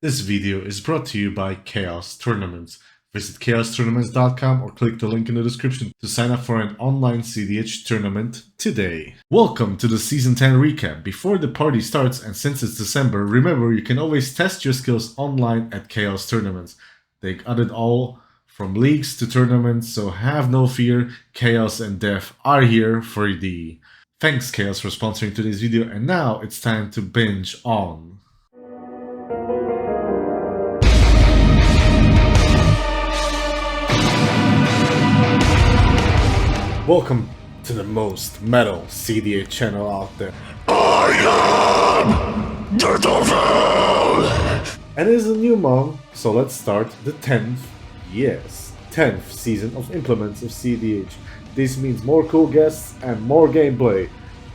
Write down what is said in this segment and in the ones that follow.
This video is brought to you by Chaos Tournaments. Visit chaostournaments.com or click the link in the description to sign up for an online cEDH tournament today. Welcome to the Season 10 recap. Before the party starts, and since it's December, remember you can always test your skills online at Chaos Tournaments. They added all from leagues to tournaments, so have no fear, Chaos and Dev are here for thee. Thanks Chaos for sponsoring today's video, and now it's time to binge on. Welcome to the most metal cEDH channel out there. I am Turtleville! And it is a new month, so let's start the 10th season of implements of cEDH. This means more cool guests and more gameplay.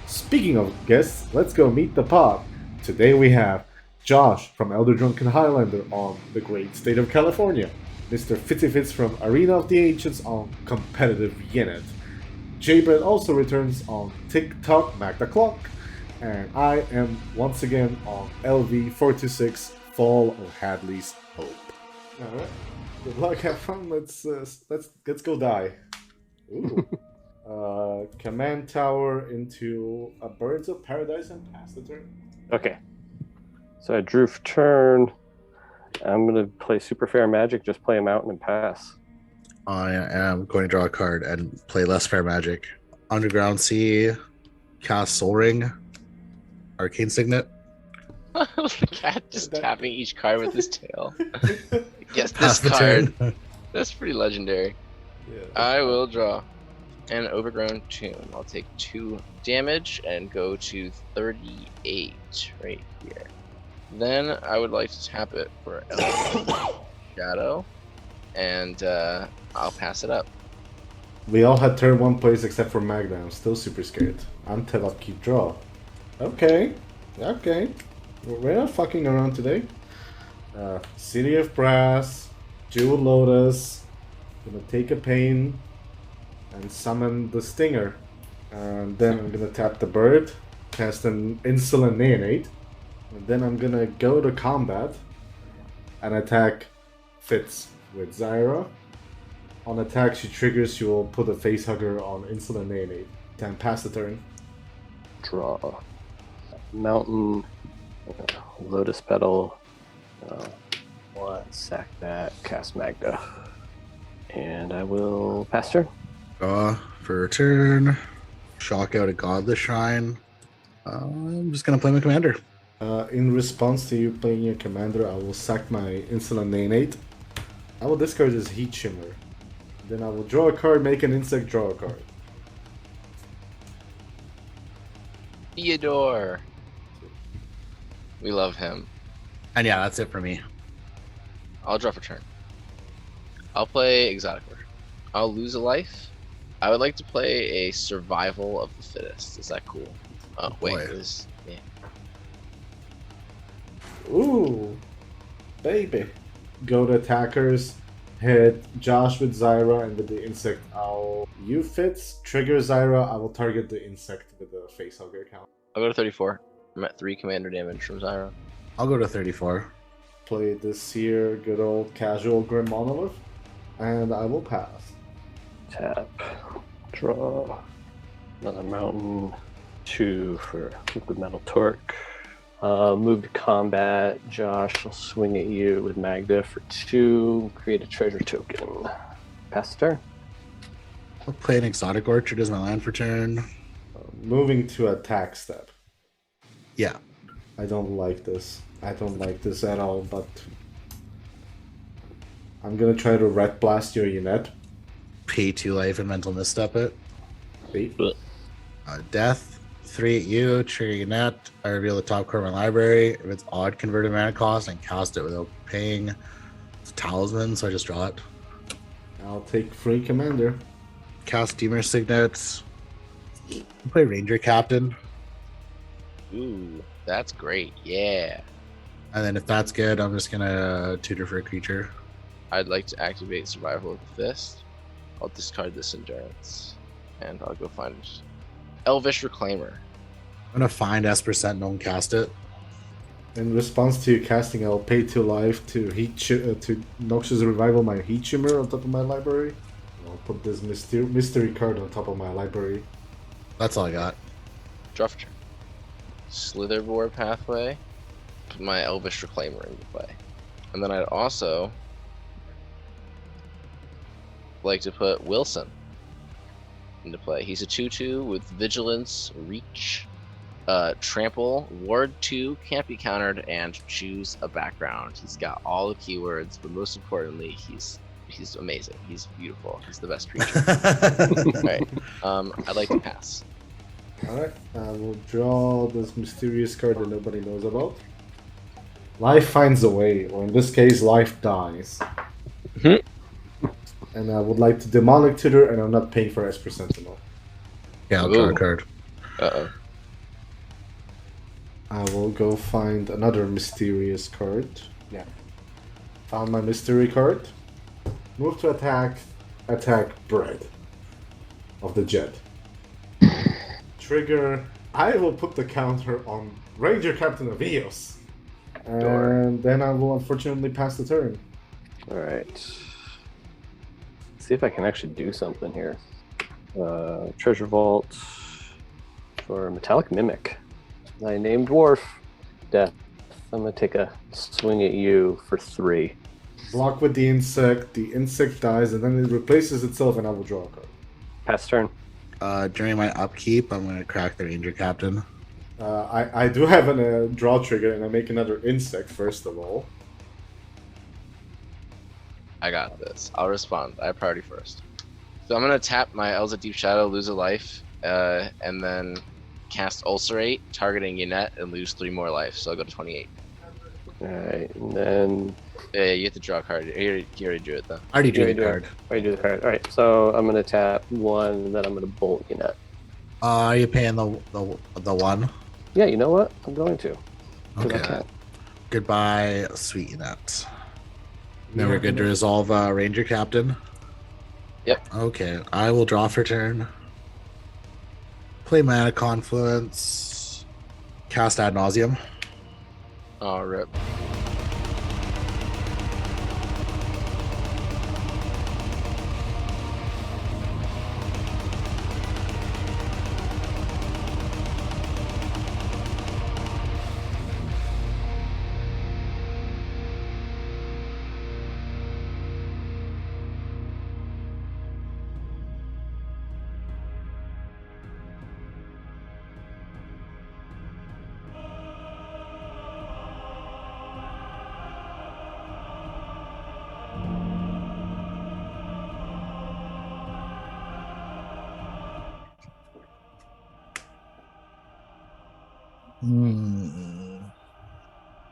Speaking of guests, let's go meet the pod. Today we have Josh from DRUNKEN Highlander on the great state of California, Mr. FITZ from Arena of the Ancients on competitive Unit. J-Bread also returns on TikTok, Magda Clock, and I am once again on LV426, Fall of Hadley's Hope. Alright, good luck, have fun, let's go die. Ooh. Command tower into a Birds of Paradise and pass the turn. Okay, so I drew for turn. I'm going to play Super Fair Magic, just play a mountain and pass. I am going to draw a card and play Less Fair Magic. Underground Sea, cast Soul Ring, Arcane Signet. The cat just tapping each card with his tail. Yes, Pass this the card. turn. That's pretty legendary. Yeah. I will draw an Overgrown Tomb. I'll take 2 damage and go to 38 right here. Then I would like to tap it for Shadow, and I'll pass it up. We all had turn 1 plays except for Magda. I'm still super scared. I'm Ted up, keep draw. Okay. We're not fucking around today. City of Brass, Jewel Lotus. Gonna take a pain and summon the Stinger. And then I'm gonna tap the bird, cast an Insolent Neonate. And then I'm gonna go to combat and attack FITZ with Zyra. On attack, she triggers, she will put a Facehugger on Insolent Neonate. Then pass the turn. Draw. Mountain, Lotus Petal. Sack that, cast Magda. And I will pass turn. Draw for return. Shock out a Godless Shrine. I'm just going to play my commander. In response to you playing your commander, I will sack my Insolent Neonate. I will discard this Heat Shimmer. Then I will draw a card, make an insect, draw a card. Theodore. We love him. And yeah, that's it for me. I'll draw for turn. I'll play Exotic version. I'll lose a life. I would like to play a Survival of the Fittest. Is that cool? Oh wait, Boy. it was, yeah. Ooh, baby. Go to attackers, hit Josh with Zyra, and with the insect, you FITZ, trigger Zyra, I will target the insect with the Facehugger count. I'll go to 34. I'm at 3 commander damage from Zyra. I'll go to 34. Play this here good old casual Grim Monolith, and I will pass. Tap. Draw. Another mountain. 2 for Liquid Metal Torque. Move to combat. Josh will swing at you with Magda for 2. Create a treasure token. Pass the turn. I'll play an Exotic Orchard as my land for turn. Moving to attack step. Yeah. I don't like this. I don't like this at all, but I'm gonna try to Red Blast your unit. Pay 2 life and Mental Misstep it. Wait. Death. 3 at you, trigger your net. I reveal the top card of my library. If it's odd converted mana cost, and cast it without paying. It's Talisman, so I just draw it. I'll take free commander. Cast Demon Signets. Play Ranger Captain. Ooh, that's great. Yeah. And then if that's good, I'm just gonna tutor for a creature. I'd like to activate Survival of the Fist. I'll discard this Endurance. And I'll go find Elvish Reclaimer. I'm gonna find S% and don't cast it. In response to your casting, I'll pay 2 life to to Noxious Revival my Heat Shimmer on top of my library. I'll put this mystery card on top of my library. That's all I got. Draw for turn. Slitherboar Pathway. Put my Elvish Reclaimer into play. And then I'd also like to put Wilson into play. He's a 2/2 with Vigilance, Reach, Trample, Ward 2, can't be countered, and choose a background. He's got all the keywords, but most importantly, he's amazing. He's beautiful. He's the best creature. Alright. I'd like to pass. Alright, I will draw this mysterious card that nobody knows about. Life finds a way, or in this case, life dies. And I would like to Demonic Tutor, and I'm not paying for Esper Sentinel. Yeah, I'll draw Ooh. a card. Uh-oh. I will go find another mysterious card. Yeah. Found my mystery card. Move to attack Bread of the Jet. Trigger. I will put the counter on Ranger Captain of Eos. And then I will unfortunately pass the turn. Alright. See if I can actually do something here. Treasure Vault for Metallic Mimic. I named Dwarf. Death. I'm gonna take a swing at you for 3. Block with the insect dies, and then it replaces itself, and I will draw a card. Pass turn. During my upkeep, I'm going to crack the Ranger Captain. I do have a draw trigger, and I make another insect first of all. I got this. I'll respond. I have priority first. So I'm gonna tap my Elza Deep Shadow, lose a life, and then cast Ulcerate, targeting Yannette, and lose 3 more life. So I'll go to 28. Alright, and then Yeah, you have to draw a card. You already drew it though. I already drew you the card. do the card. Alright, so I'm gonna tap 1, and then I'm gonna bolt Yannette. Are you paying the 1? Yeah, you know what? I'm going to. 'Cause I Okay. can. Goodbye, sweet Yannette. Then we're good to resolve Ranger Captain. Yep. Okay, I will draw for turn. Play Mana Confluence. Cast Ad Nauseam. Oh, rip.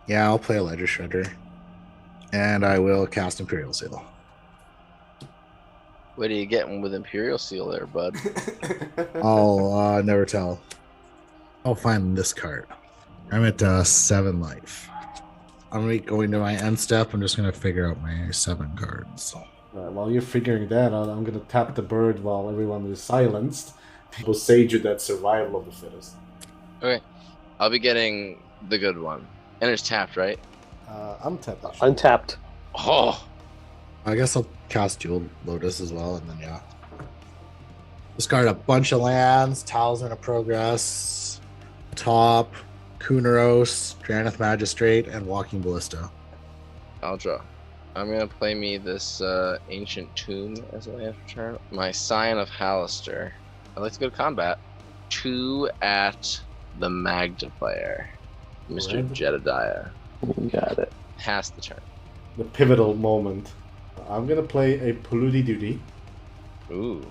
Yeah, I'll play a Ledger Shredder. And I will cast Imperial Seal. What are you getting with Imperial Seal there, bud? I'll never tell. I'll find this card. I'm at 7 life. I'm going to my end step. I'm just going to figure out my 7 cards. While you're figuring that out, I'm gonna tap the bird while everyone is silenced. People sage you that survival of the fittest. Okay. I'll be getting the good one. And it's tapped, right? I'm tapped. Actually. Untapped. Oh! I guess I'll cast Dual Lotus as well, and then yeah. Discard a bunch of lands, Talisman of Progress, Top, Kunaros, Dranith Magistrate, and Walking Ballista. I'll draw. I'm gonna play me this Ancient Tomb as a land return. My Scion of Hallister. I'd like to go to combat. 2 at the Magnifier. Mr. Red. Jedediah. You got it. Pass the turn. The pivotal moment. I'm gonna play a Polluti Duty. Ooh.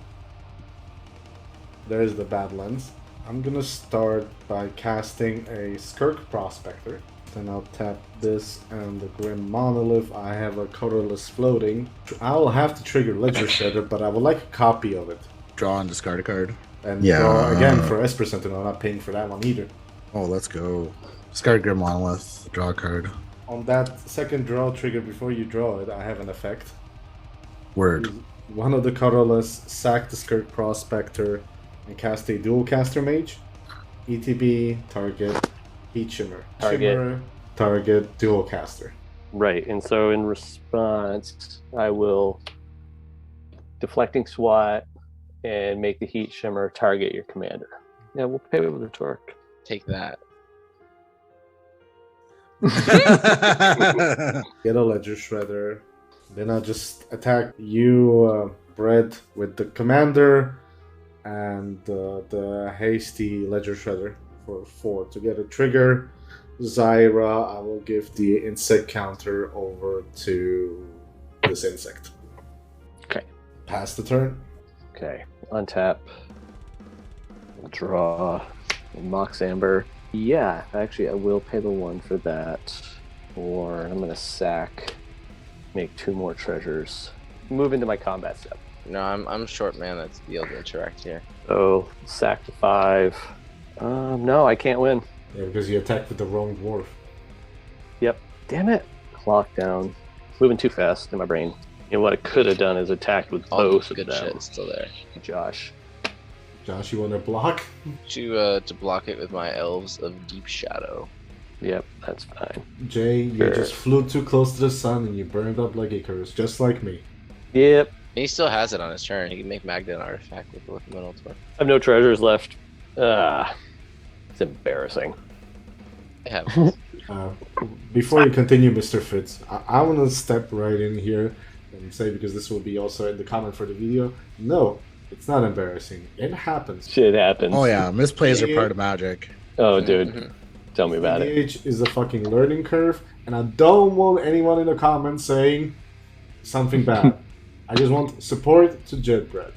There's the Badlands. I'm gonna start by casting a Skirk Prospector. Then I'll tap this and the Grim Monolith. I have a colorless floating. I will have to trigger Ledger Shredder, but I would like a copy of it. Draw and discard a card. And Yeah. draw again for Esper Sentinel. I'm not paying for that one either. Oh, let's go. Discard Grim Monolith. Draw a card. On that second draw trigger, before you draw it, I have an effect. Word. One of the colorless, sack the Skirk Prospector, and cast a Dual Caster Mage. ETB, target, Heat Shimmer. Target. Shimmer, target dual caster. Right, and so in response, I will deflecting swat and make the heat shimmer target your commander. Yeah, we'll pay with the torque. Take that. Get a ledger shredder. Then I'll just attack you, Brett, with the commander and the hasty ledger shredder for 4 to get a trigger. Zyra, I will give the insect counter over to this insect. Okay. Pass the turn. Okay, untap. Draw. Mox Amber. Yeah, actually, I will pay the 1 for that. Or I'm going to sack. Make 2 more treasures. Move into my combat step. No, I'm short man that's be able to interact here. So, sack to 5. No, I can't win. Yeah, because you attacked with the wrong dwarf. Yep. Damn it. Clock down. Moving too fast in my brain. You know what I could have done is attacked with All both the good of them. shit is still there. Josh. Josh, you want to block? To block it with my elves of deep shadow. Yep, that's fine. Jay, you Sure. just flew too close to the sun and you burned up like Icarus, just like me. Yep. And he still has it on his turn. He can make Magda an artifact with the metal torque. I have no treasures left. It's embarrassing. I have. Before you continue, Mr. Fitz, I want to step right in here and say, because this will be also in the comment for the video, no, it's not embarrassing. It happens. Shit happens. Oh yeah, misplays are part of Magic. Oh, dude. Mhm. Tell me about it. cEDH is a fucking learning curve, and I don't want anyone in the comments saying something bad. I just want support to Jetbread.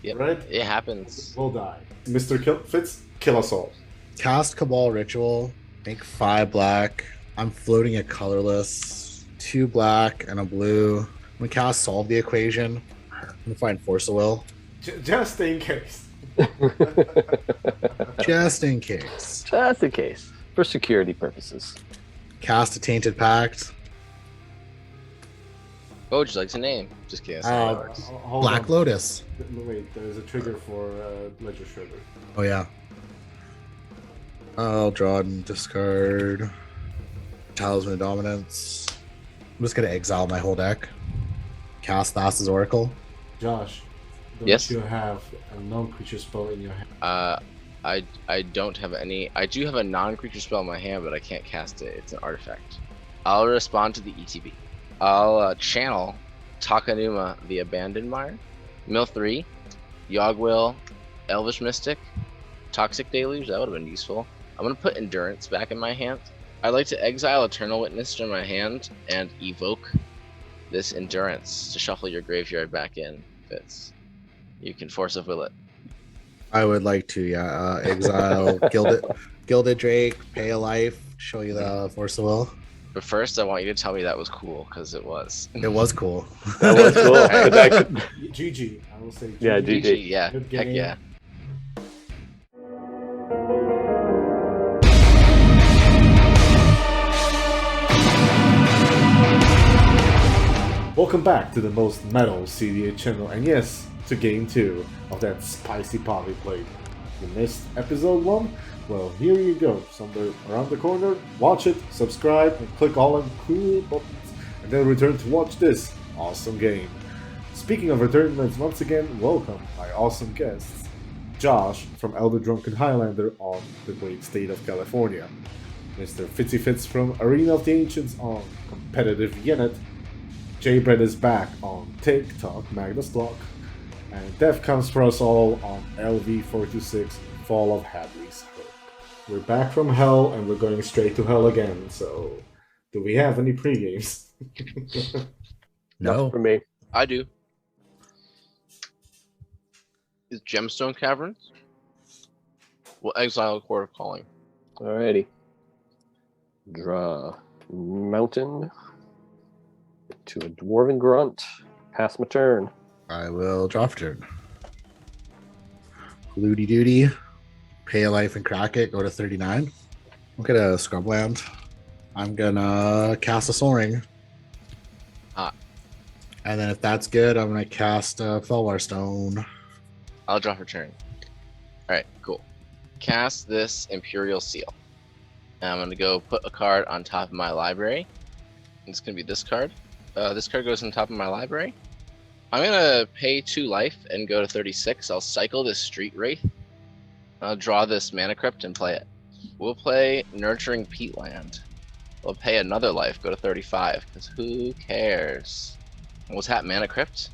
Yep. Right? It happens. We'll die. Mr. Fitz, kill us all. Cast Cabal Ritual, make 5 black. I'm floating a colorless, 2 black and a blue. I'm gonna cast Solve the Equation. I'm gonna find Force of Will, Just in case. just in case. That's the case. For security purposes. Cast a Tainted Pact. What would you like to name? Just kidding. That's not how it works. Hold Black on. Lotus. Wait, there's a trigger for Ledger Shredder. Oh yeah. I'll draw and discard Talisman of Dominance. I'm just gonna exile my whole deck. Cast Thassa's Oracle. Josh, don't Yes? you have a non-creature spell in your hand? I don't have any. I do have a non-creature spell in my hand, but I can't cast it. It's an artifact. I'll respond to the ETB. I'll channel Takanuma the Abandoned Mire, Mill 3, Yogwill, Elvish Mystic, Toxic Deluge. That would have been useful. I'm gonna put Endurance back in my hand. I'd like to exile Eternal Witness from my hand and evoke this Endurance to shuffle your graveyard back in. Fitz, you can Force of Will it. I would like to, yeah. Exile Gilded Drake, pay a life, show you the Force of Will. But first, I want you to tell me that was cool, because it was. It was cool. That was cool. But that could- GG. I will say GG. Yeah, GG, GG. yeah. Good Heck game. yeah. Welcome back to the most metal cEDH channel, and yes, to game 2 of that spicy pot we played. You missed episode 1? Well, here you go, somewhere around the corner. Watch it, subscribe, and click all them cool buttons, and then return to watch this awesome game. Speaking of returnments, once again, welcome my awesome guests. Josh from Elder Drunken Highlander on the great state of California. Mr. Fitz from Arena of the Ancients on Competitive Unit. J-Bread is back on TikTok, Magnus Block, and Death comes for us all on LV426, Fall of Hadley's Hope. We're back from hell, and we're going straight to hell again, so do we have any pre-games? No. For me. I do. Is Gemstone Caverns? We'll exile Court of Calling. Alrighty. Draw Mountain to a Dwarven Grunt. Pass my turn. I will draw for turn. Looty Duty, pay a life and crack it, go to 39. Look at a Scrubland. I'm gonna cast a Soul Ring. Ah. And then if that's good, I'm gonna cast a Felwar Stone. I'll draw for turn. Alright, cool. Cast this Imperial Seal. And I'm gonna go put a card on top of my library. It's gonna be this card. This card goes on top of my library. I'm gonna pay 2 life and go to 36. I'll cycle this Street Wraith. I'll draw this Mana Crypt and play it. We'll play Nurturing Peatland. We'll pay another life, go to 35, because who cares? We'll tap Mana Crypt.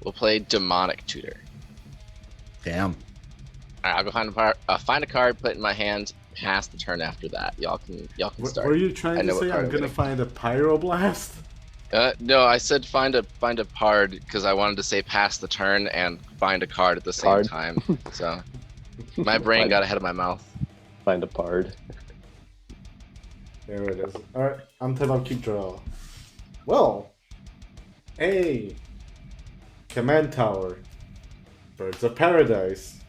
We'll play Demonic Tutor. Damn. Alright, I'll go find a card, put it in my hand, pass the turn after that. Y'all can start. Were you trying I to know what say card I'm I'm gonna getting. find a Pyroblast? No, I said find a card because I wanted to say pass the turn and find a card at the same time. So my brain got ahead of my mouth. Find a pard. There it is. Alright, until I keep draw. Well, a Command Tower, Birds of Paradise,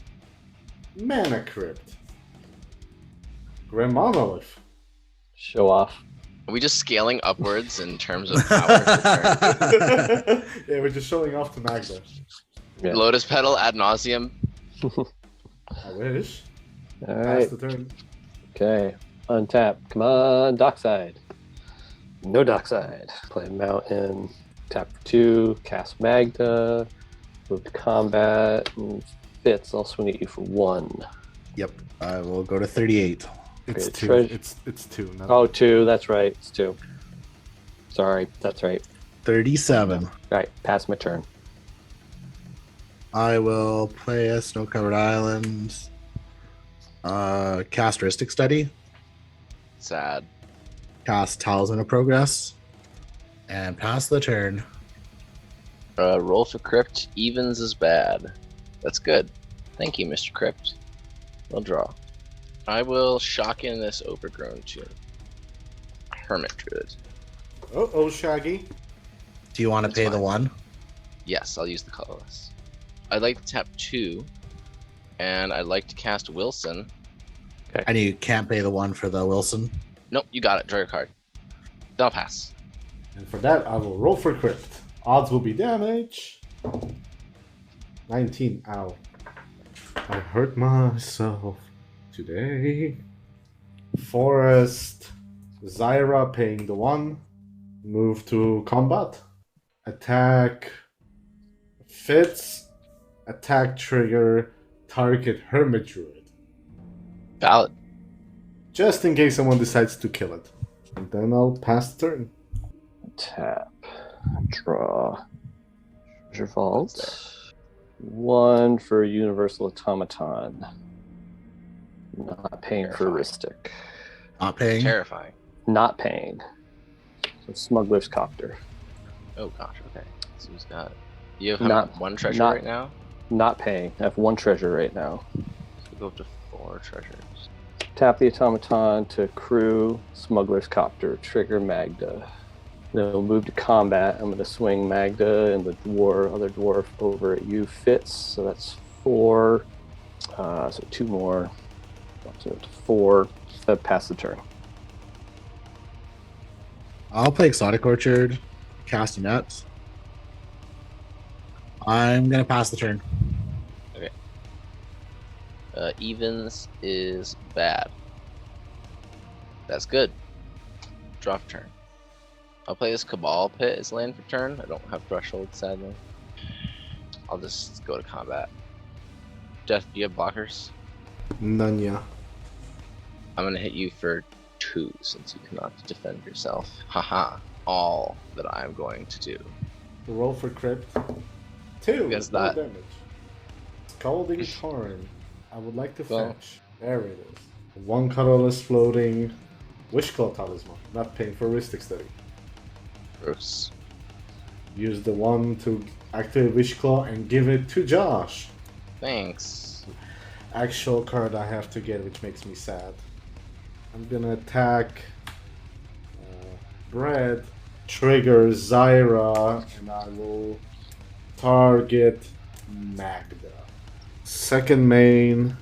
Mana Crypt, Grim Monolith. Show off. Are we just scaling upwards in terms of power per turn? Yeah, we're just showing off to Magda. Yeah. Lotus Petal ad nauseum. I wish. All Pass right. the turn. Okay. Untap. Come on, Dockside. No Dockside. Play Mountain. Tap for 2. Cast Magda. Move to combat. And FITZ. I'll swing at you for 1. Yep. I will go to 38. It's Okay, 2. treasure- It's 2. Not... Oh, 2. That's right. It's 2. Sorry. That's right. 37. All right. Pass my turn. I will play a snow-covered island. Cast Rhystic Study. Sad. Cast Talisman of Progress. And pass the turn. Roll for Crypt. Evens is bad. That's good. Thank you, Mr. Crypt. We'll draw. I will shock in this Overgrown Tomb. Hermit Druid. Oh, Shaggy. Do you want to That's pay the fine. 1? Yes, I'll use the colorless. I'd like to tap 2, and I'd like to cast Wilson. And you can't pay the 1 for the Wilson? Nope, you got it. Draw your card. Then I'll pass. And for that, I will roll for Crypt. Odds will be damage. 19. Ow. I hurt myself today. Forest. Zyra paying the 1. Move to combat. Attack. FITZ. Attack trigger. Target Hermit Druid. Valid. Just in case someone decides to kill it. And then I'll pass the turn. Tap. Draw. Treasure Vault. 1 for Universal Automaton. Not paying for Rhystic. Not paying? Terrifying. Not paying. So Smuggler's Copter. Oh gosh, okay. So who's got it? You have Not- 1 treasure not- right now? Not paying. I have 1 treasure right now. So we go up to 4 treasures. Tap the automaton to crew Smuggler's Copter, trigger Magda. Then we'll move to combat. I'm going to swing Magda and the other dwarf over at you, FITZ. So that's 4. So 2 more. So 4. Pass the turn. I'll play Exotic Orchard. Castanets. I'm going to pass the turn. Evens is bad. That's good. Draw for turn. I'll play this Cabal Pit as land for turn. I don't have Threshold, sadly. I'll just go to combat. Jeff, do you have blockers? None, yeah. I'm gonna hit you for 2 since you cannot defend yourself. Haha. All that I'm going to do. Roll for Crypt. 2. Guess no that. damage. Scalding Torrent. I would like to Well- fetch. There it is. 1 colorless floating. Wishclaw Talisman. Not paying for Rhystic Study. Gross. Use the 1 to activate Wishclaw and give it to Josh. Thanks. Actual card I have to get, which makes me sad. I'm gonna attack Bread, trigger Zyra, and I will target Magda. Second main,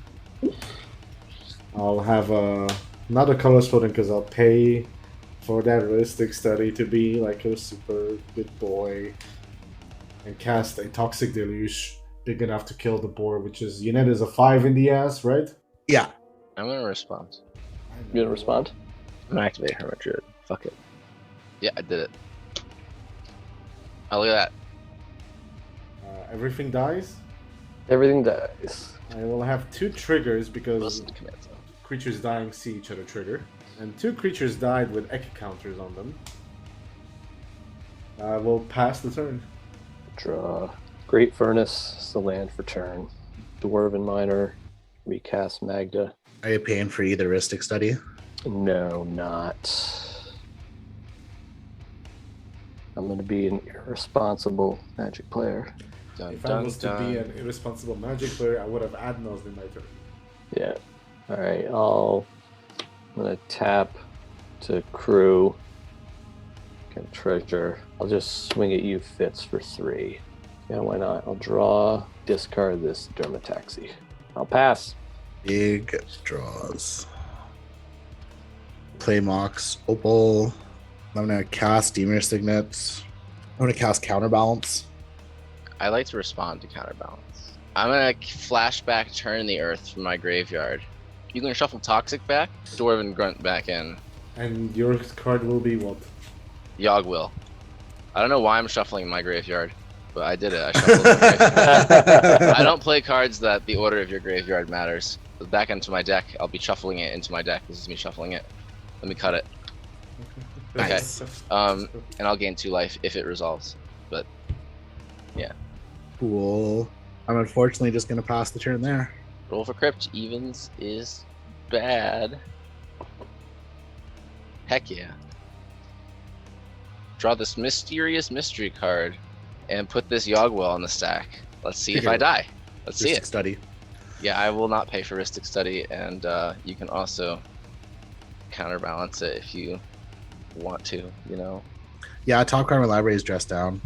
I'll have another color floating because I'll pay for that realistic study to be like a super good boy and cast a Toxic Deluge big enough to kill the board, which is, Unit is a 5 in the ass, right? Yeah. I'm gonna respond. You gonna respond? I'm gonna activate Hermit Druid. Fuck it. Yeah, I did it. Oh, look at Everything dies. Everything dies. I will have 2 triggers that. because Listen to command zone. creatures dying see each other trigger. And 2 creatures died with Echo counters on them. I will pass the turn. Draw. Great Furnace is the land for turn. Dwarven Miner. Recast Magda. Are you paying for either Ristic Study? No, not. I'm gonna be an irresponsible Magic player. Dun, If I dun, was to be an irresponsible Magic player, I would have Adnos in my turn. Yeah. Alright, I'm gonna tap to crew. Get a treasure. I'll just swing at you, Fitz, for 3. Yeah, why not? I'll draw, discard this Dermataxi. I'll pass. Big draws. Play Mox Opal. I'm gonna cast Demir Signet. I'm gonna cast Counterbalance. I like to respond to counterbalance. I'm gonna flashback turn the earth from my graveyard. You gonna shuffle Toxic back, Dwarven Grunt back in. And your card will be what? Yogg will. I don't know why I'm shuffling my graveyard, but I did it. I shuffled my graveyard. I don't play cards that the order of your graveyard matters. Back into my deck, I'll be shuffling it into my deck. This is me shuffling it. Let me cut it. Okay. Nice. And I'll gain 2 life if it resolves. But yeah. Cool. I'm unfortunately just gonna pass the turn there. Roll for Crypt evens is bad. Heck yeah. Draw this mysterious mystery card and put this Yogwell on the stack. Let's see if I die. Let's see Ristic it. Study. Yeah, I will not pay for Ristic Study, and you can also counterbalance it if you want to, you know. Yeah, top card of my library is dressed down.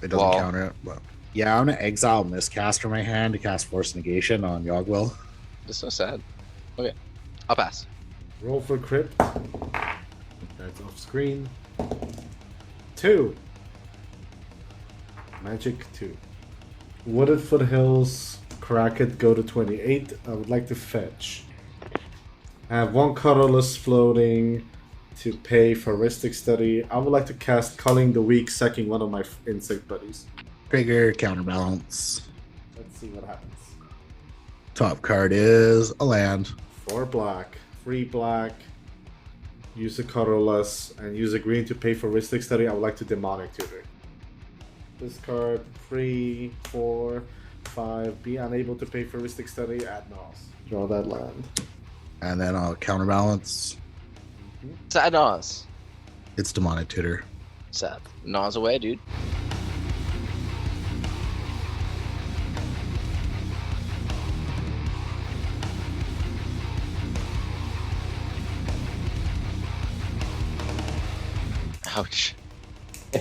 It doesn't Well- counter it. But yeah, I'm gonna exile Miscast from my hand to cast Force Negation on Yogwell. That's so sad. Okay, I'll pass. Roll for Crypt. That's off screen. 2. Magic 2. Wooded Foothills. Cracked. Go to 28. I would like to fetch. I have 1 colorless floating to pay for Ristic Study. I would like to cast Culling the Weak, sacking one of my insect buddies. Trigger, Counterbalance. Let's see what happens. Top card is a land. 4 black, 3 black. Use a colorless and use a green to pay for Ristic Study. I would like to Demonic Tutor. Discard 3, 4, 5. Be unable to pay for Ristic Study. Add Nos. Draw that land. And then I'll Counterbalance. Sad Nas. It's Demonic Tutor. Sad. Nas away, dude. Ouch.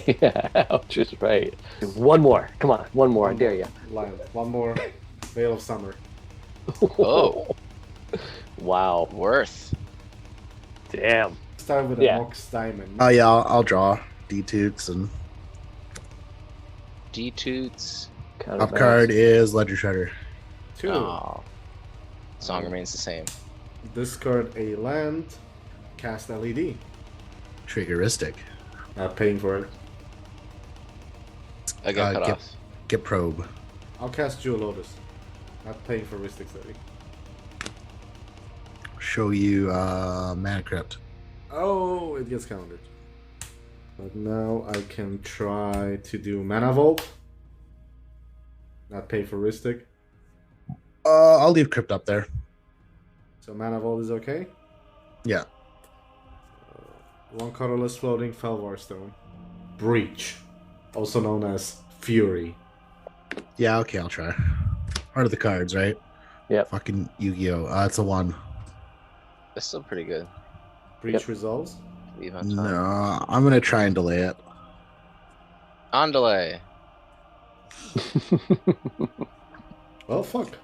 Yeah, ouch is right. One more. Come on, one more. I dare you. Land. 1 more. Veil of Summer. Oh. Wow. Worth. Damn. Start with a Yeah. Mox Diamond. Oh yeah, I'll draw D-Toots and D-Toots. top card is Ledger Shredder. 2. Oh. Song remains the same. Discard a land. Cast LED. Triggeristic. Not paying for it. I got cut get- off. Get Probe. I'll cast Jewel Lotus. Not paying for Ristic Study. Show you Mana Crypt. Oh, it gets countered. But now I can try to do Mana Vault. Not pay for Ristic. I'll leave Crypt up there. So Mana Vault is okay. Yeah. 1 colorless floating Felvar Stone. Breach. Also known as Fury. Yeah, okay, I'll try. Part of the cards, right? Yep. Fucking Yu-Gi-Oh! It's a 1. That's still pretty good. Breach Yep. resolves. Leave on top. No, I'm gonna try and delay it. On delay. Well, fuck.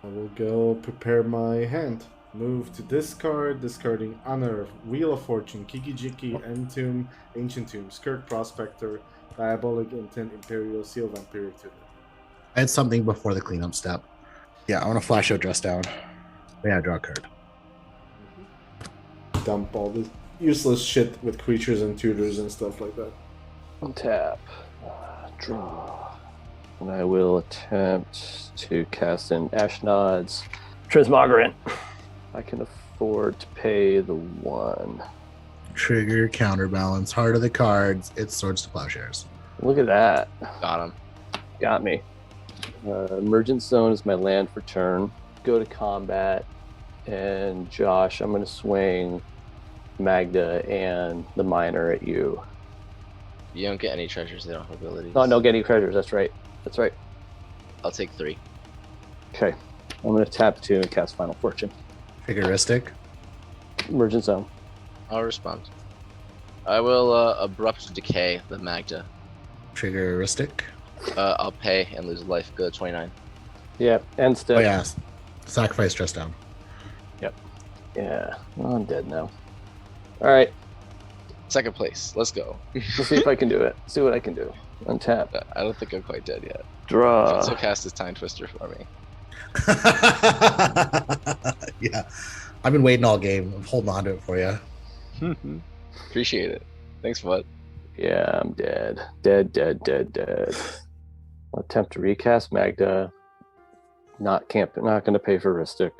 I will go prepare my hand. Move to discard, discarding Honor, Wheel of Fortune, Kiki Jiki, Entomb, Ancient Tomb, Skirk Prospector, Diabolic Intent, Imperial Seal, Vampiric Tutor. I had something before the cleanup step. Yeah, I want to flash out Dress Down. Yeah, draw a card. dump all this useless shit with creatures and tutors and stuff like that. Untap. Draw. And I will attempt to cast an Ashnod's Transmogrant. I can afford to pay the 1. Trigger, counterbalance, heart of the cards, it's Swords to Plowshares. Look at that. Got him. Got me. Emergent Zone is my land for turn. Go to combat. And Josh, I'm going to swing Magda and the Miner at you. You don't get any treasures, they don't have abilities. No, no getting treasures. That's right. That's right. I'll take 3. Okay. I'm going to tap 2 and cast Final Fortune. Triggeristic. Emergent Zone. I'll respond. I will abrupt decay the Magda. Triggeristic. I'll pay and lose a life. Go to 29. Yeah, and Oh still. yeah. Sacrifice stress down. Yeah, well, I'm dead now. All right, Second place. Let's go. let's see if I can do it. See what I can do. Untap. I don't think I'm quite dead yet. Draw. So cast this Time Twister for me. Yeah. I've been waiting all game. I'm holding on to it for you. Appreciate it. Thanks, bud. Yeah, I'm dead. Dead. I'll attempt to recast Magda. Not going to pay for Ristic.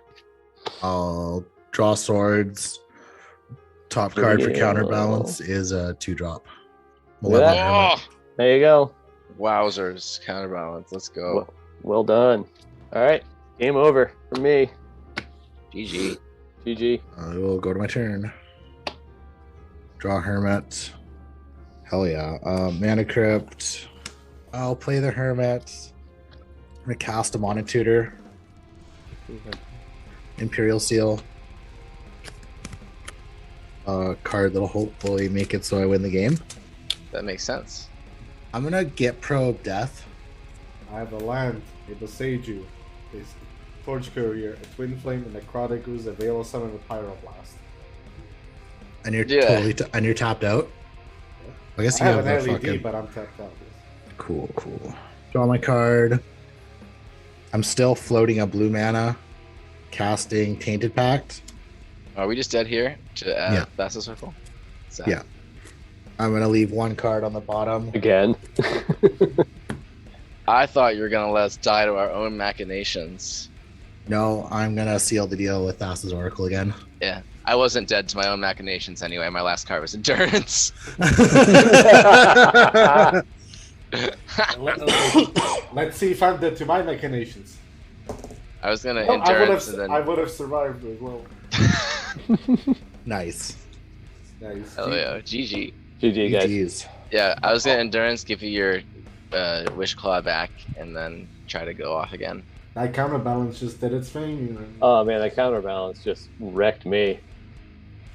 I'll draw swords. Top card for Yeah. counterbalance is a 2-drop. Look at that. Oh! There you go. Wowzers. Counterbalance. Let's go. Well done. All right, game over for me. GG. GG. I will go to my turn. Draw Hermit. Hell yeah. Mana Crypt. I'll play the Hermit. I'm gonna cast a Mana Tutor. Imperial Seal. A card that'll hopefully make it so I win the game. That makes sense. I'm gonna get Probe Death. I have a land, a Boseiju, a Torch Courier, a Twin Flame, and a Necrotic Ooze, a Veil of Summon with Pyroblast. And you're Yeah. and you're tapped out. I guess I you have have an a LED, fucking but I'm tapped out. cool. Draw my card. I'm still floating a blue mana, casting Tainted Pact. Are we just dead here to Yeah. Vassal Circle? Sad. Yeah. I'm gonna leave one card on the bottom. Again. I thought you were gonna let us die to our own machinations. No, I'm gonna seal the deal with Thassa's Oracle again. Yeah. I wasn't dead to my own machinations anyway. My last card was Endurance. Let's see if I'm dead to my machinations. I was gonna No, Endurance and I then... would have survived as well. Nice. Nice. Hell yeah. GG. GG, guys. GG's. Yeah, I was gonna Endurance, give you your Wish Claw back, and then try to go off again. That counterbalance just did its thing. You know? Oh man, that counterbalance just wrecked me.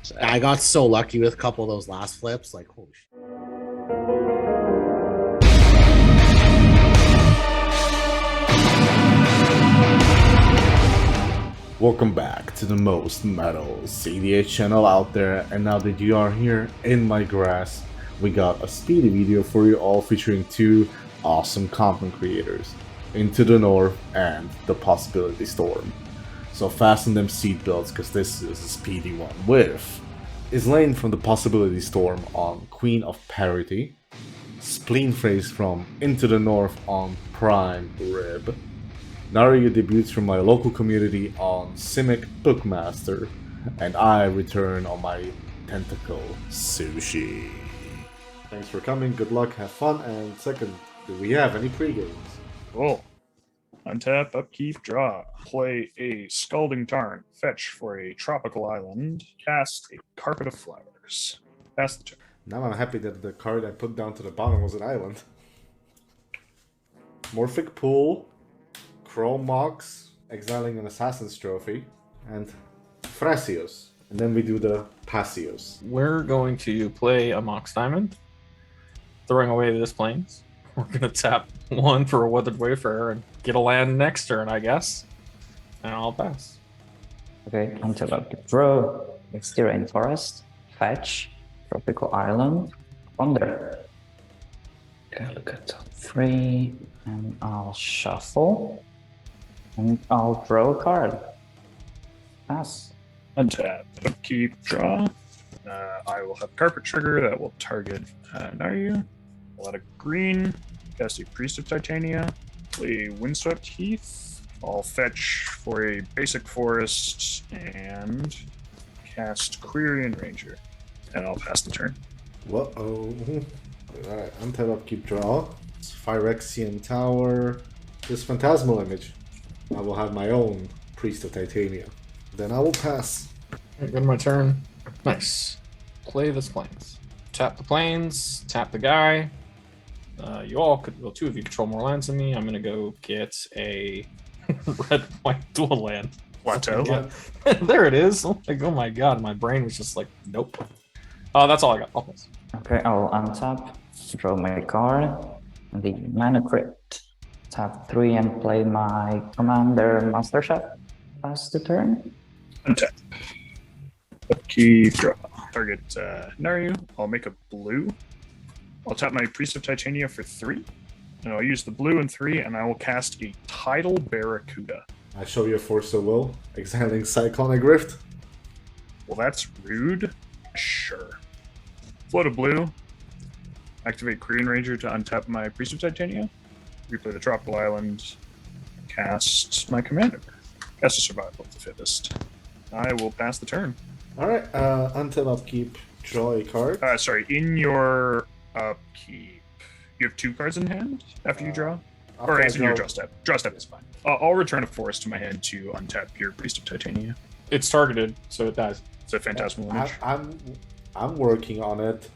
So, I got so lucky with a couple of those last flips. Like, holy shit. Welcome back to the most metal cEDH channel out there, and now that you are here in my grasp, we got a speedy video for you all featuring 2 awesome content creators, Into the North and The Possibility Storm. So fasten them seatbelts, because this is a speedy one with Islaine from The Possibility Storm on Queen of Parity, Spleenface from Into the North on Prime Rib, Naria debuts from my local community on Simic Bookmaster, and I return on my Tentacle Sushi. Thanks for coming, good luck, have fun, and second, do we have any pre-games? Cool. Untap, upkeep, draw. Play a Scalding Tarn. Fetch for a tropical island. Cast a Carpet of Flowers. Pass the turn. Now I'm happy that the card I put down to the bottom was an island. Morphic Pool, Chrome Mox, exiling an Assassin's Trophy, and Thrasios. And then we do the Passios. We're going to play a Mox Diamond, throwing away this plains. We're going to tap 1 for a Weathered Wayfarer and get a land next turn, I guess. And I'll pass. Okay, until upkeep draw, Misty Rainforest, Fetch, Tropical Island, Wonder. Okay, look at top 3, and I'll shuffle, and I'll draw a card. Pass. Untap, upkeep, draw. I will have Carpet Trigger that will target Naryu. A lot of green. Cast a Priest of Titania. Play Windswept Heath. I'll fetch for a basic forest and cast Quirion Ranger. And I'll pass the turn. Whoa. Alright, untap upkeep draw. Phyrexian Tower. This Phantasmal Image. I will have my own Priest of Titania. Then I will pass. Go to my turn. Nice. Play this plains. Tap the plains, tap the guy. You all could, well, two of you control more lands than me. I'm gonna go get a red-white dual land. Plateau. Yeah. There it is. Oh my god, my brain was just like, nope. That's all I got. I'll pass. Okay, I'll untap, draw my card, the Mana Crypt. Tap 3 and play my Commander Master Chef. Pass the turn. Untap. Upkeep draw. Target Naryu. I'll make a blue. I'll tap my Priest of Titania for 3. And I'll use the blue and 3, and I will cast a Tidal Barracuda. I show you a Force of Will. Exiling Cyclonic Rift. Well, that's rude. Sure. Float a blue. Activate Quirion Ranger to untap my Priest of Titania. Replay the Tropical Island. Cast my Commander. Cast a Survival of the Fittest. I will pass the turn. Alright, untap upkeep, draw a card. Sorry, in your upkeep, you have 2 cards in hand after you draw? Or After I is in your draw- draw step? Draw step is fine. I'll return a forest to my hand to untap your Priest of Titania. It's targeted, so it dies. It's a Phantasmal Image. I'm working on it.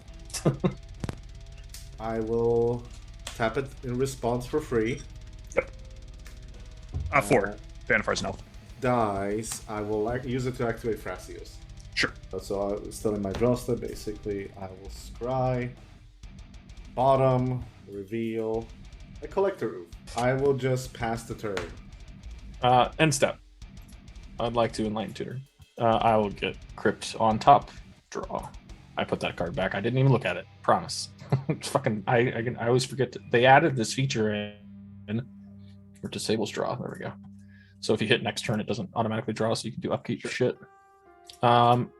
I will tap it in response for free. 4. Vanifar's an elf. Dies. I will use it to activate Thrasios. Sure. So I'm still in my draw step. Basically, I will scry. Bottom. Reveal. A Collector Roof. I will just pass the turn. End step. I'd like to Enlighten Tutor. I will get Crypt on top. Draw. I put that card back. I didn't even look at it. Promise. Fucking. I always forget. They added this feature in for disables draw. There we go. So if you hit next turn, it doesn't automatically draw, so you can do upkeep shit. Then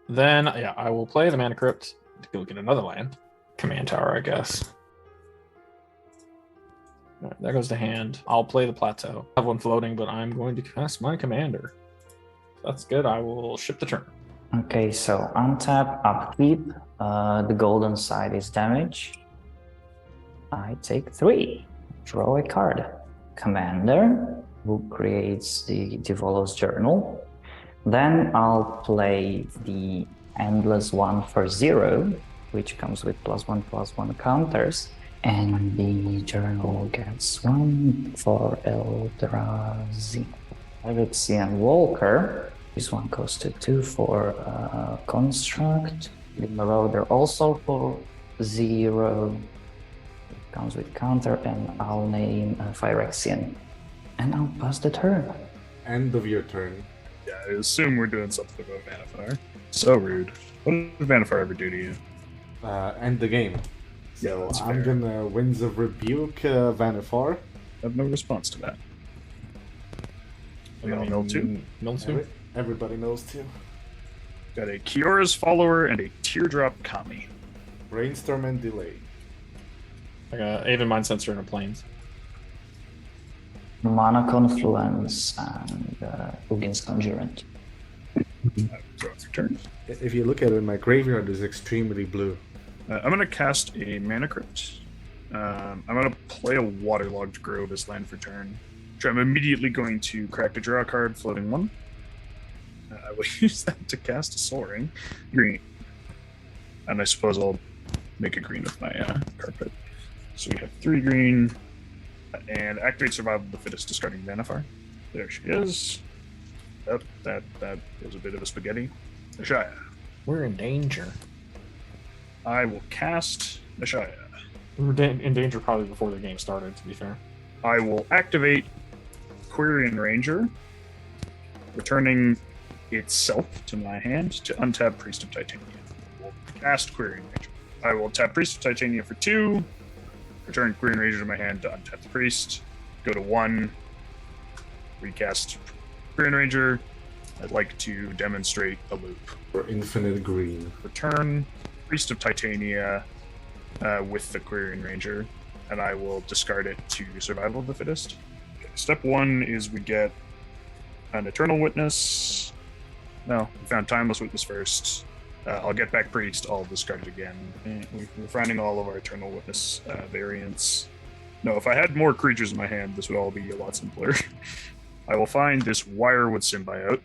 yeah, I will play the Mana Crypt to go get another land. Command Tower, I guess. All right, there goes the hand. I'll play the Plateau. I have one floating, but I'm going to cast my Commander. That's good. I will ship the turn. Okay, so untap, upkeep. The golden side is damage. I take 3. Draw a card. Commander, who creates the Devolos Journal. Then I'll play the Endless one for 0, which comes with +1/+1 counters. And the journal gets 1 for Eldrazi. Phyrexian Walker. This one goes to 2 for Construct. The Marauder also for 0. It comes with counter, and I'll name Phyrexian. And I'll pass the turn. End of your turn. Yeah, I assume we're doing something about Vanifar. So rude. What did Vanifar ever do to you? End the game. Yeah, So that's I'm fair. gonna Winds of Rebuke Vanifar. I have no response to that. We all know too. Miltu? Everybody knows too. Got a Kiora's Follower and a Teardrop Kami. Brainstorm and Delay. Like a Aven Mind Sensor and a Plains. Mana Confluence and Ugin's Conjurant. Draw 3 turns. If you look at it, my graveyard is extremely blue. I'm going to cast a Mana Crypt. I'm going to play a Waterlogged Grove as land for turn. So I'm immediately going to crack the draw card, floating 1. I will use that to cast a Soaring. Green. And I suppose I'll make a green with my carpet. So we have 3 green. And activate Survival of the Fittest, discarding Vanifar. There she is. Yep, that was a bit of a spaghetti. Ashaya. We're in danger. I will cast Ashaya. We were in danger probably before the game started, to be fair. I will activate Quirion Ranger, returning itself to my hand to untap Priest of Titania. We'll cast Quirion Ranger. I will tap Priest of Titania for 2, return Quirion Ranger to my hand to untap the Priest, go to 1, recast Quirion Ranger, I'd like to demonstrate a loop. For infinite green. Return Priest of Titania with the Quirion Ranger, and I will discard it to Survival of the Fittest. Okay, step 1 is we get an Eternal Witness. No, we found Timeless Witness first. I'll get back Priest, I'll discard it again. We're finding all of our Eternal Witness variants. No, if I had more creatures in my hand, this would all be a lot simpler. I will find this Wirewood Symbiote.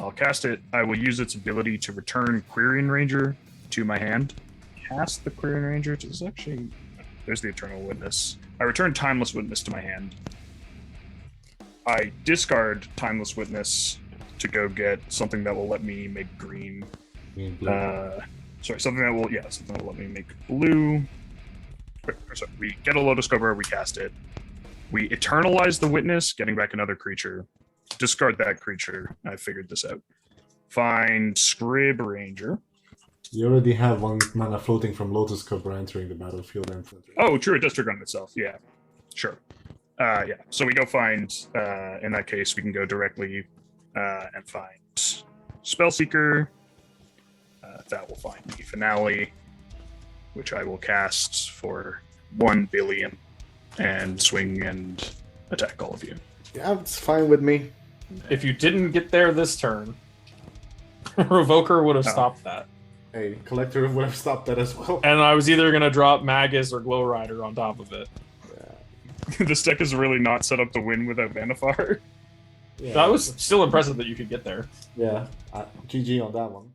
I'll cast it. I will use its ability to return Quirion Ranger to my hand. Cast the Quirion Ranger. There's the Eternal Witness. I return Timeless Witness to my hand. I discard Timeless Witness to go get something that will let me make green. Something that will let me make blue. Sorry, we get a Lotus Cobra, we cast it. We eternalize the Witness, getting back another creature. Discard that creature. I figured this out. Find Scrib Ranger. You already have 1 mana floating from Lotus Cobra entering the battlefield. Oh, true, it does trigger on itself. Yeah, sure. So we go find, in that case, we can go directly and find Spellseeker. That will find the Finale, which I will cast for 1 billion and swing and attack all of you. Yeah, it's fine with me. If you didn't get there this turn, Revoker would have stopped that. Hey, Collector would have stopped that as well. And I was either going to drop Magus or Glow Rider on top of it. This deck is really not set up to win without Vanifar. Yeah, That was still impressive that you could get there. Yeah, GG on that one.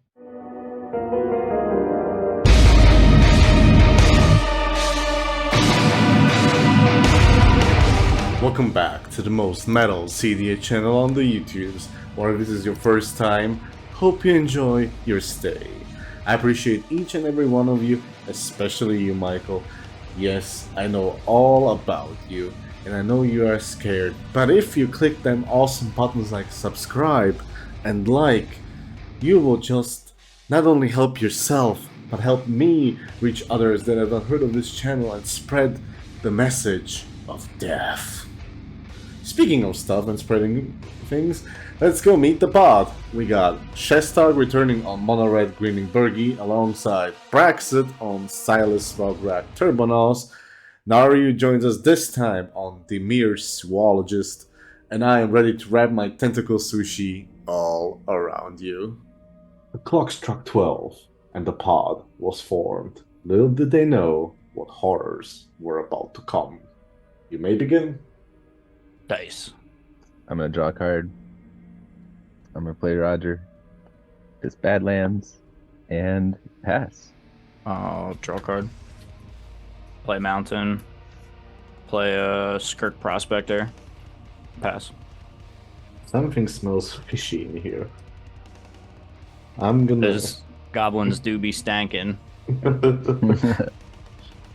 Welcome back to the most metal cEDH channel on the YouTubes, or if this is your first time, hope you enjoy your stay. I appreciate each and every one of you, especially you, Michael. Yes, I know all about you, and I know you are scared, but if you click them awesome buttons like subscribe and like, you will just not only help yourself, but help me reach others that have not heard of this channel and spread the message of death. Speaking of stuff and spreading things, let's go meet the pod. We got Shestag returning on Mono Red Greening Bergie alongside Braxit on Silas Valgrak Turbonos. Naryu joins us this time on Demir Zoologist, and I am ready to wrap my tentacle sushi all around you. The clock struck 12, and the pod was formed. Little did they know what horrors were about to come. You may begin. Dice. I'm gonna draw a card. I'm gonna play Roger. This Badlands and pass. I'll draw a card. Play Mountain. Play a Skirk Prospector. Pass. Something smells fishy in here. I'm gonna. Those goblins do be stankin'.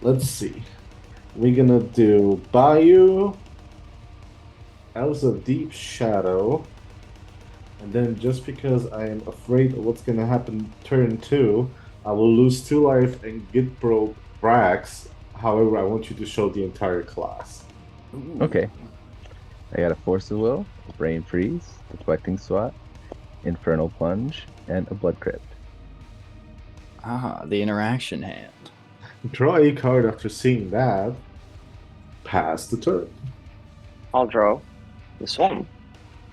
Let's see. We're gonna do Bayou, Elves of Deep Shadow, and then just because I am afraid of what's gonna happen turn 2, I will lose 2 life and get broke Brax. However, I want you to show the entire class. Okay. I got a Force of Will, a Brain Freeze, Deflecting Swat, Infernal Plunge, and a Blood Crypt. Ah, the interaction hand. Draw a card after seeing that. Pass the turn. I'll draw this one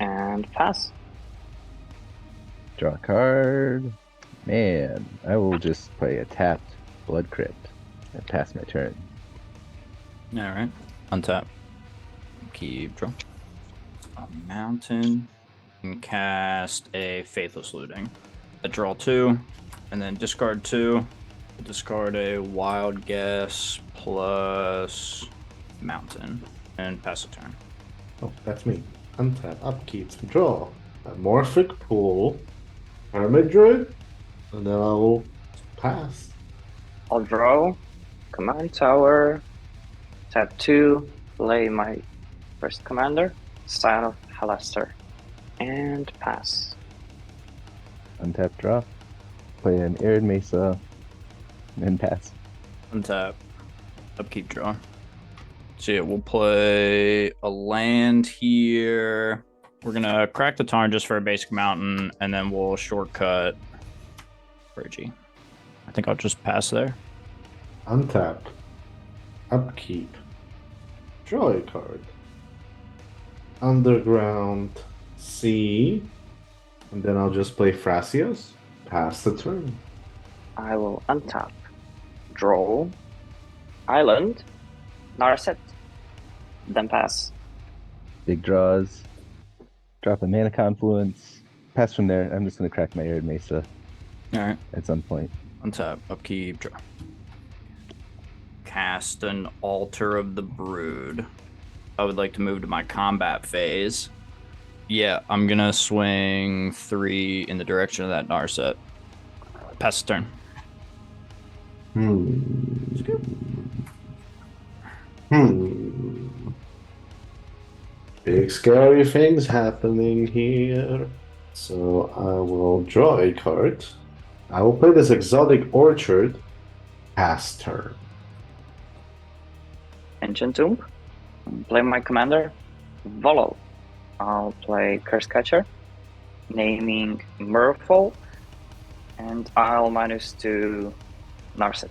and pass. Draw a card. Man, I will just play a tapped Blood Crypt and pass my turn. Alright. Untap. Keep draw. A Mountain. And cast a Faithless Looting. I draw 2, and then discard 2. Discard a Wild Guess plus Mountain, and pass a turn. Oh, that's me. Untap, upkeep, draw. A Morphic Pool, Hermit Druid, and then I will pass. I'll draw, command tower, tap 2, play my first commander, Sign of HIGHLANDER, and pass. Untap, draw. Play an Arid Mesa, and pass. Untap. Upkeep, draw. So yeah, we'll play a land here. We're gonna crack the Tarn just for a basic mountain, and then we'll shortcut Reggie. I think I'll just pass there. Untap. Upkeep. Draw a card. Underground. C. And then I'll just play Thrasios. Pass the turn. I will untap, draw, island, Narset, then pass. Big draws. Drop a mana confluence. Pass from there. I'm just gonna crack my Arid Mesa All right. at some point. Untap, upkeep, draw. Cast an Altar of the Brood. I would like to move to my combat phase. Yeah, I'm gonna swing 3 in the direction of that Narset. Pass the turn. Big scary things happening here. So I will draw a card. I will play this Exotic Orchard. Pass turn. Ancient Tomb, play my commander, Volo. I'll play Curse Catcher, naming Merfolk, and I'll -2 Narset.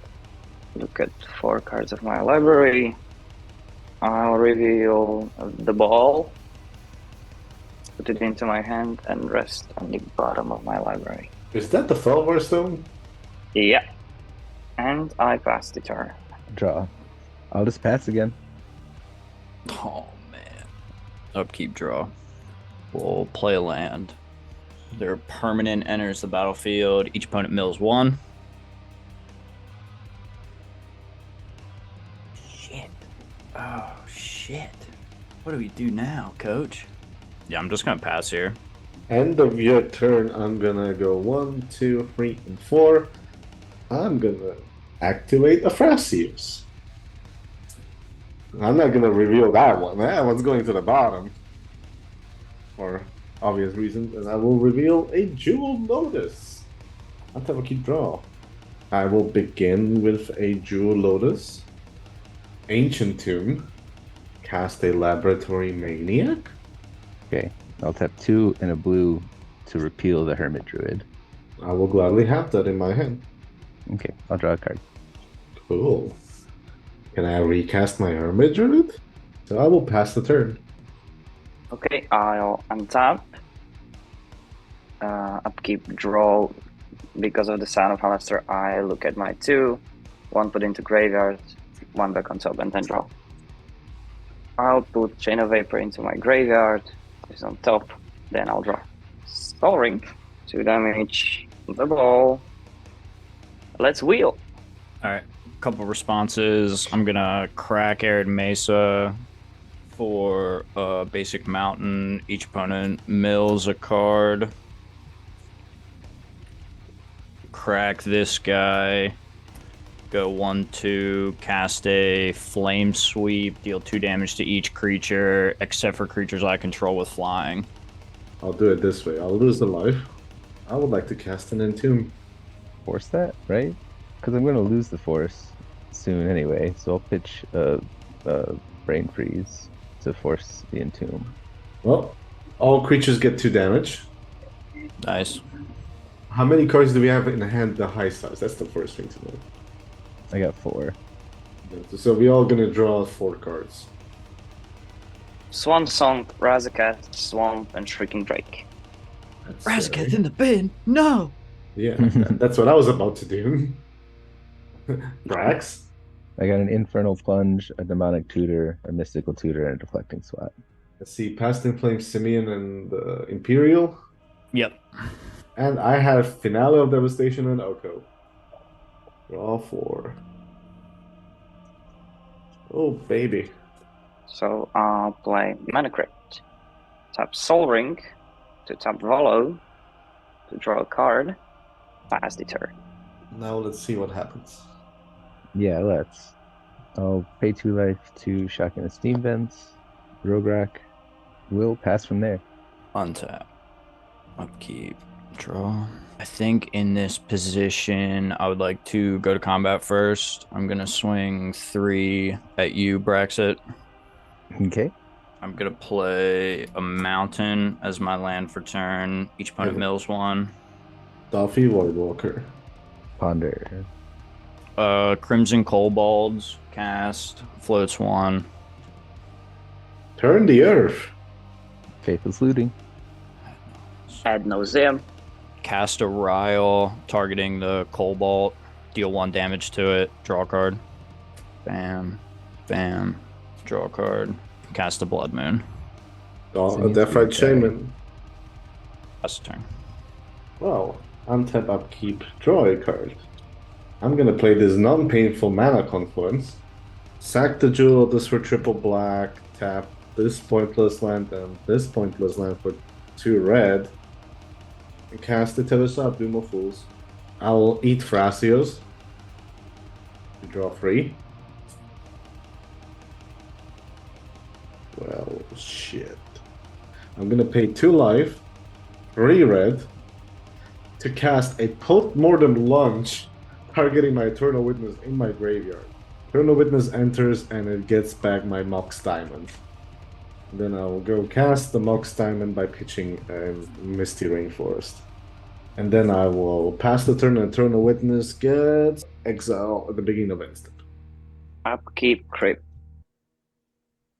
Look at 4 cards of my library. I'll reveal the ball, put it into my hand, and rest on the bottom of my library. Is that the Felvar Stone? Yeah. And I pass the turn. Draw. I'll just pass again. Oh man. Upkeep, draw. We'll play a land. Their permanent enters the battlefield. Each opponent mills 1. Shit. Oh shit. What do we do now, coach? Yeah, I'm just gonna pass here. End of your turn, I'm gonna go 1, 2, 3, and 4. I'm gonna activate a Thrasios. I'm not gonna reveal that one. That one's going to the bottom. For obvious reasons. And I will reveal a Jewel Lotus. I'll have a keep draw. I will begin with a Jewel Lotus. Ancient Tomb. Cast a Laboratory Maniac. Okay. I'll tap 2 and a blue to repeal the Hermit Druid. I will gladly have that in my hand. Okay. I'll draw a card. Cool. Can I recast my Hermit Druid? So I will pass the turn. Okay, I'll untap, upkeep, draw. Because of the Sound of Alistair, I look at my 2, 1 put into graveyard, 1 back on top, and then draw. I'll put Chain of Vapor into my graveyard, it's on top, then I'll draw. Soul Ring, 2 damage, the ball. Let's wheel. All right. Couple responses. I'm gonna crack Arid Mesa for a basic mountain. Each opponent mills a card. Crack this guy. Go 1, 2. Cast a Flame Sweep. Deal 2 damage to each creature, except for creatures I control with flying. I'll do it this way. I'll lose the life. I would like to cast an Entomb. Force that, right? Because I'm going to lose the force soon anyway, so I'll pitch a Brain Freeze to force the Entomb. Well, all creatures get 2 damage. Nice. How many cards do we have in hand the high size? That's the first thing to know. I got 4. So we all gonna draw 4 cards. Swan Song, Razaketh, Swamp, and Shrieking Drake. Razaketh in the bin. No. Yeah, that's what I was about to do. Brax? I got an Infernal Plunge, a Demonic Tutor, a Mystical Tutor, and a Deflecting Swat. Let's see, Past in Flame, Simeon, and Imperial. Yep. And I have Finale of Devastation and Oko. Draw 4. Oh, baby. So I'll play Mana Crypt. Tap Soul Ring to tap Volo to draw a card. Pass the turn. Now let's see what happens. Yeah, let's. I'll pay 2 life to Shotgun and Steam Vents. Rograk will pass from there. Untap. Upkeep. Draw. I think in this position, I would like to go to combat first. I'm going to swing 3 at you, Braxit. Okay. I'm gonna play a mountain as my land for turn. Each opponent mills one. Duffy Voidwalker. Ponder. Crimson Kobolds cast, floats one. Turn the earth. Faithless Looting. Ad nauseam. Cast a Ryle targeting the Cobalt. Deal 1 damage to it. Draw a card. Bam. Bam. Draw a card. Cast a Blood Moon. A Deathrite Shaman. That's a turn. Well, untap upkeep, draw a card. I'm gonna play this non-painful mana confluence. Sack the jewel, this for triple black, tap this pointless land and this pointless land for 2 red. And cast the Telesop, Doom of Fools. I'll eat Thrasios. To draw 3. Well, shit. I'm gonna pay 2 life, 3 red, to cast a post-mortem lunge targeting my Eternal Witness in my graveyard. Eternal Witness enters and it gets back my Mox Diamond. Then I will go cast the Mox Diamond by pitching Misty Rainforest. And then I will pass the turn and Eternal Witness gets exile at the beginning of instant. Upkeep Crypt.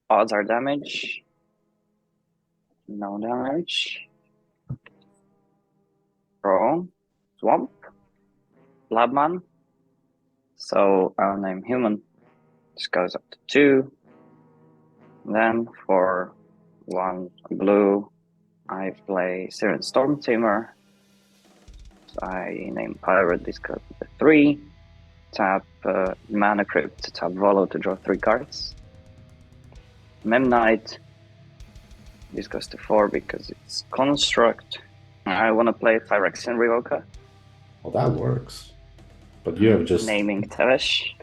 Odds are damage. No damage. Draw. Swamp. Bloodman. So I'll name human. This goes up to 2. Then for 1 blue, I play Syrian Storm Tamer. So I name Pirate. This goes to 3. Tap Mana Crypt to tap Volo to draw 3 cards. Memnite. This goes to 4 because it's Construct. I want to play Phyrexian Revoker. Well, that works. But you have just... Naming Teresh.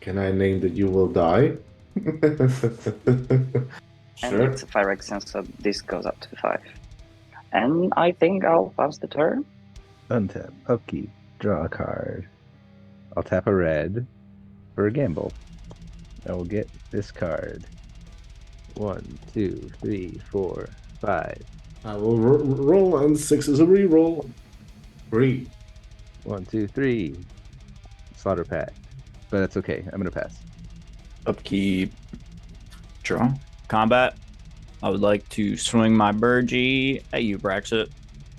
Can I name that you will die? And Sure. it's a Phyrexian, so this goes up to 5. And I think I'll pass the turn. Untap, upkeep, draw a card. I'll tap a red for a gamble. I will get this card. 1, 2, 3, 4, 5. I will roll and 6 is a reroll. 3. 1, 2, 3. Slaughter Pact. But that's okay. I'm gonna pass. Upkeep. Draw. Combat. I would like to swing my Burgee at you, Braxit.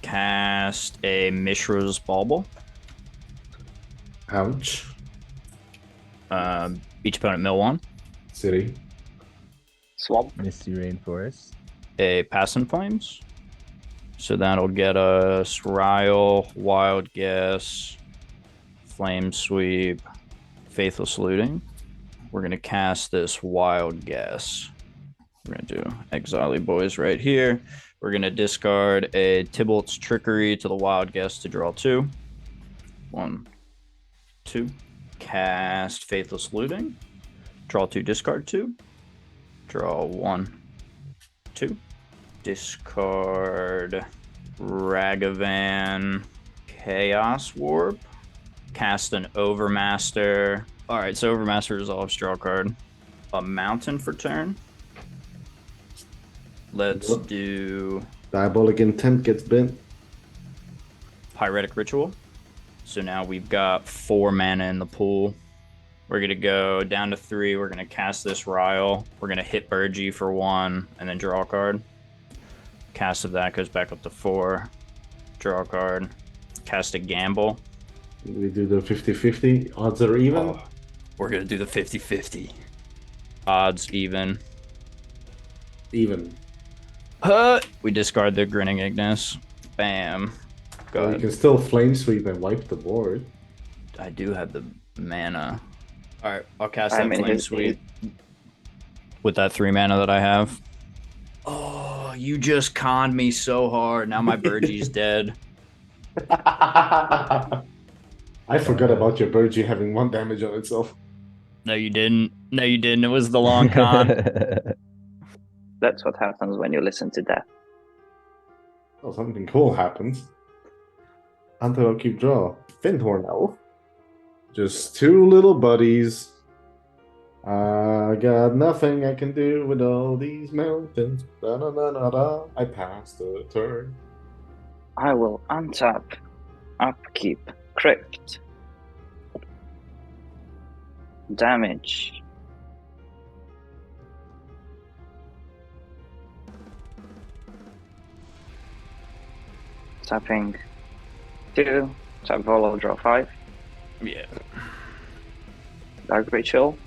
Cast a Mishra's Bauble. Ouch. Each opponent mill 1. City. Swamp. Misty Rainforest. A Pass in Flames. So that'll get us Ryle, Wild Guess, Flame Sweep, Faithless Looting. We're going to cast this Wild Guess. We're going to do Exile Boys right here. We're going to discard a Tybalt's Trickery to the Wild Guess to draw 2. 1, 2. Cast Faithless Looting. Draw 2, discard 2. Draw 1, 2. Discard Ragavan Chaos Warp. Cast an Overmaster. Alright, so Overmaster resolves, draw a card. A Mountain for turn. Let's do Diabolic Intent gets bent. Pyretic Ritual. So now we've got 4 mana in the pool. We're going to go down to 3. We're going to cast this Ryle. We're going to hit Burgee for 1 and then draw a card. Cast of that goes back up to 4. Draw a card. Cast a Gamble. We do the 50-50. Odds are even. Oh, we're going to do the 50-50. Odds even. Even. We discard the Grinning Ignis. Bam. Go Well, you ahead. can still flame sweep and wipe the board. I do have the mana. Alright, I'll cast I that mean, Flame his- Sweep with that 3 mana that I have. Oh, you just conned me so hard. Now my Burgee's dead. I forgot about your Burgee having 1 damage on itself. No, you didn't. No, you didn't. It was the long con. That's what happens when you listen to that. Oh, something cool happens. Until I'll keep draw. Finthorn Elf. Just 2 little buddies. got nothing I can do with all these mountains. Da, da, da, da, da. I passed the turn. I will untap, upkeep, crypt. Damage. Tapping 2, tap follow, draw 5. Yeah. Dark Ritual.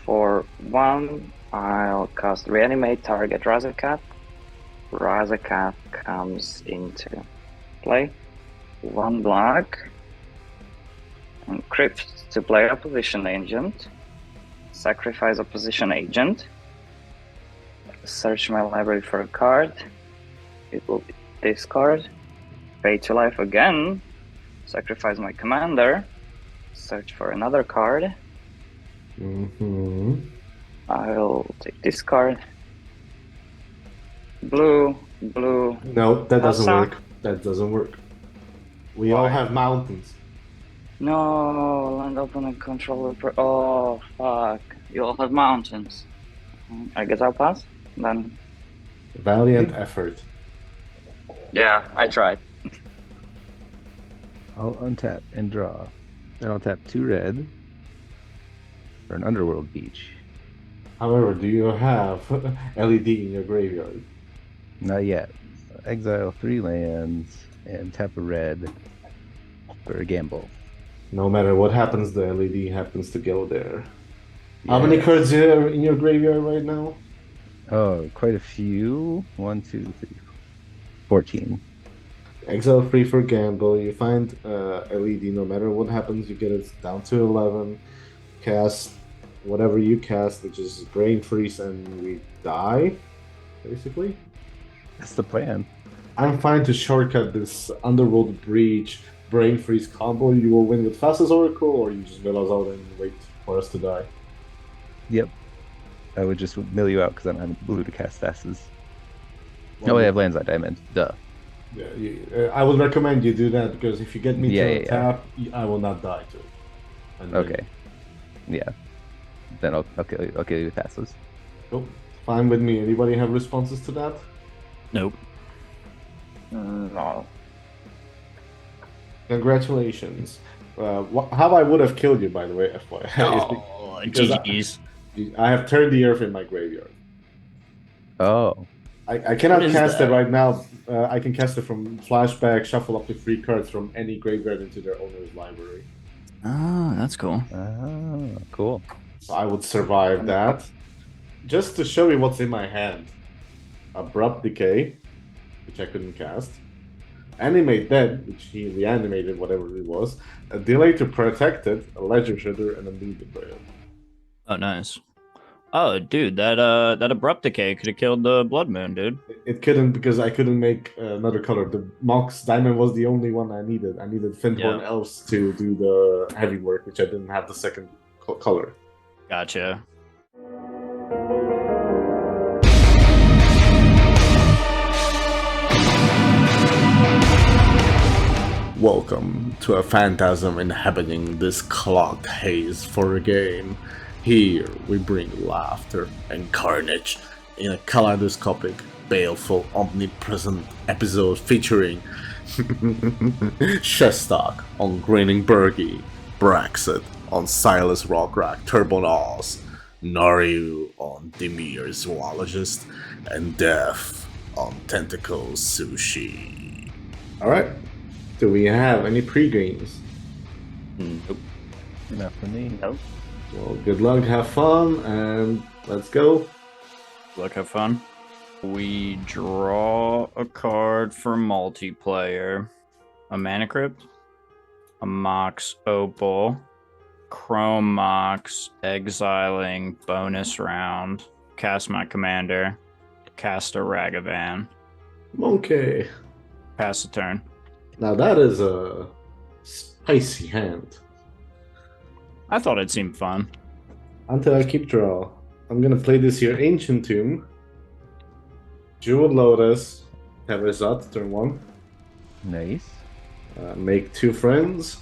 For 1, I'll cast Reanimate, target Razorcat. Razorcat comes into play. 1 black. And Crypt to play Opposition Agent. Sacrifice Opposition Agent. Search my library for a card. It will be this card. Pay to life again. Sacrifice my commander. Search for another card. I'll take this card. Blue. No, that doesn't Asa? work. That doesn't work. We all have mountains. No, land opponent controller. Oh, fuck. You all have mountains. I guess I'll pass. Then. Valiant effort. Yeah, I tried. I'll untap and draw. Then I'll tap 2 red for an Underworld Beach. However, do you have LED in your graveyard? Not yet. Exile 3 lands and tap a red for a gamble. No matter what happens, the LED happens to go there. How many cards are in your graveyard right now? Oh, quite a few. 1, 2, 3, 14. Exile free for gamble. You find LED. No matter what happens, you get it down to 11. Cast whatever you cast, which is Brain Freeze, and we die, basically. That's the plan. I'm fine to shortcut this Underworld Breach Brain Freeze combo. You will win with Fastest Oracle, or you just mill us out and wait for us to die. Yep. I would just mill you out because I'm on blue to cast Fastest. Oh, I have lands on diamond. Duh. Yeah, I would recommend you do that because if you get me to tap, I will not die to it. And okay. Yeah. Then I'll kill you with Fastest. Cool. Fine with me. Anybody have responses to that? Nope. No. Congratulations. How I would have killed you, by the way, FYI. Oh, GG's. I have turned the earth in my graveyard. Oh. I cannot What is cast that? it right now. I can cast it from flashback, shuffle up to 3 cards from any graveyard into their owner's library. Oh, that's cool. Oh, cool. So I would survive that. Just to show you what's in my hand. Abrupt Decay, which I couldn't cast. Animate Dead, which he reanimated, whatever it was. A Delay to Protect It, a Ledger Shredder, and a Moon Betrayal. Oh, nice. Oh, dude, that abrupt decay could have killed the Blood Moon, dude. It couldn't because I couldn't make another color. The Mox Diamond was the only one I needed. I needed Finthorn Elves to do the heavy work, which I didn't have the second color. Gotcha. Welcome to a phantasm inhabiting this clogged haze for a game. Here we bring laughter and carnage in a kaleidoscopic, baleful, omnipresent episode featuring Shestak on Grinning Bergie, Braxit on Silas Rockrak Turbonaws, Nariu on Demir Zoologist, and Death on Tentacle Sushi. Alright, do we have any pre-games? Nope. Not for me. Nope. Well, good luck, have fun, and let's go. Look, have fun. We draw a card for multiplayer. A Mana Crypt, a Mox Opal, Chrome Mox, exiling, bonus round, cast my commander, cast a Ragavan, Okay. pass the turn. Now that is a spicy hand. I thought it seemed fun. Until I keep draw. I'm gonna play this here Ancient Tomb. Jeweled Lotus. Have Rezat, turn 1. Nice. Make 2 friends.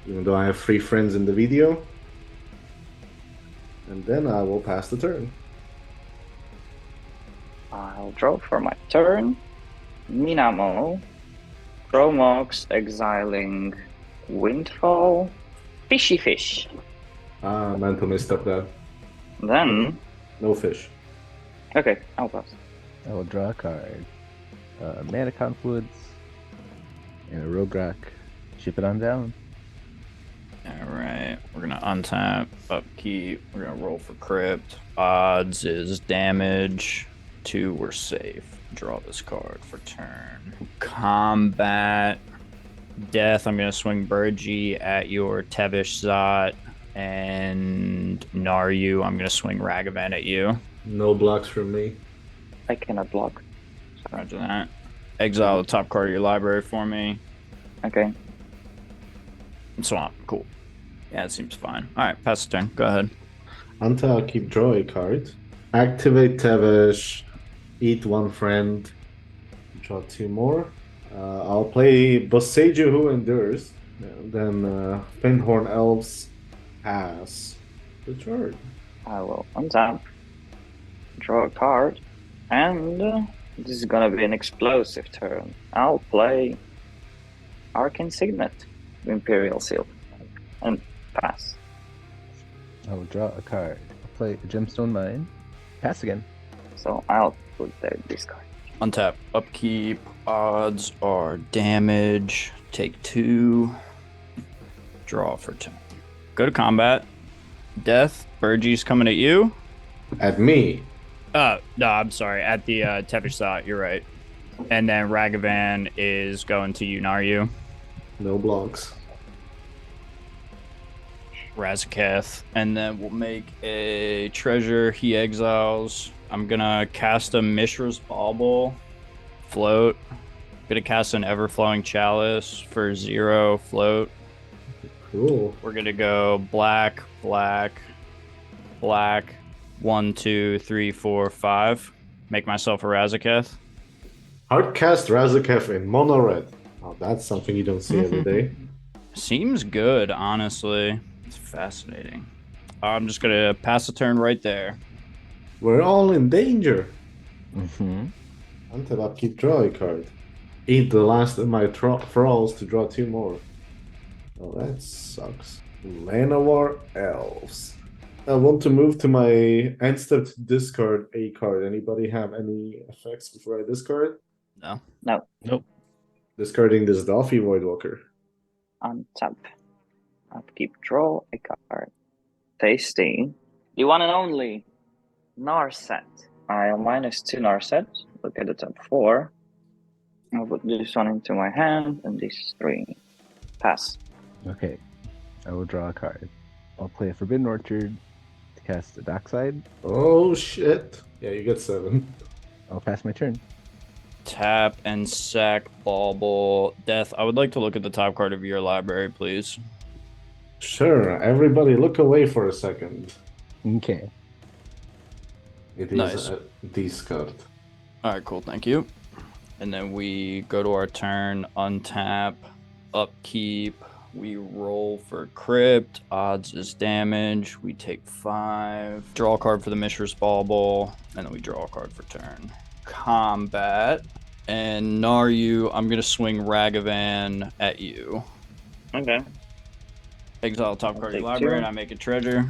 Even though I have 3 friends in the video. And then I will pass the turn. I'll draw for my turn. Minamo. Promox exiling Windfall. Fishy fish. Ah, mental missed up that. Then. No fish. Okay, I'll pass. I will draw a card. Mana Confluence. And a Rogue Rock. Ship it on down. Alright, we're gonna untap, upkeep, we're gonna roll for crypt. Odds is damage. 2, we're safe. Draw this card for turn. Combat. Death, I'm gonna swing Burgi at your Tevish Zot. And Naryu, I'm gonna swing Ragavan at you. No blocks from me. I cannot block. Roger that. Exile the top card of your library for me. Okay. Swamp, cool. Yeah, it seems fine. Alright, pass the turn. Go ahead. Until I keep draw a card. Activate Tevesh. Eat one friend. Draw 2 more. I'll play Boseiju Who Endures. Then Finhorn Elves pass the turn. I will untap. Draw a card. And this is gonna be an explosive turn. I'll play Arcane Signet. Imperial Seal. And pass. I will draw a card. I'll play a Gemstone Mine. Pass again. So I'll put there this card. Untap, upkeep, odds are damage. Take 2. Draw for turn. Go to combat. Death, Burgi's coming at you. At me. No, I'm sorry. At the Tevish Zot, you're right. And then Ragavan is going to you, Naryu. No blocks. Razaketh. And then we'll make a treasure. He exiles. I'm gonna cast a Mishra's Bauble. Float. Gonna cast an Everflowing Chalice for 0 float. Cool. We're gonna go black, black, black. 1, 2, 3, 4, 5. Make myself a Razaketh. Hardcast Razaketh in mono red. Oh, that's something you don't see every day. Seems good, honestly. It's fascinating. I'm just gonna pass the turn right there. We're all in danger. Mm-hmm. Until I keep draw a card. Eat the last of my thralls to draw 2 more. Oh, that sucks. Llanowar Elves. I want to move to my end step to discard a card. Anybody have any effects before I discard? No. No. Nope. Discarding this Dolphy Voidwalker. Untap. Upkeep, draw a card. Tasty. The one and only Narset. I'll -2 Narset. Look at the top 4. I'll put this one into my hand and these 3. Pass. Okay. I will draw a card. I'll play a Forbidden Orchard to cast a Dockside. Oh shit. Yeah, you get 7. I'll pass my turn. Tap and sack Bauble. Death, I would like to look at the top card of your library, please. Sure, everybody look away for a second. Okay. It is Nice. a discard. Alright, cool, thank you. And then we go to our turn, untap, upkeep, we roll for crypt, odds is damage, we take 5, draw a card for the Mishra's Bauble, and then we draw a card for turn. Combat, and Naryu, I'm gonna swing Ragavan at you. Okay. Exile top I'll card of your take library, 2. and I make a treasure.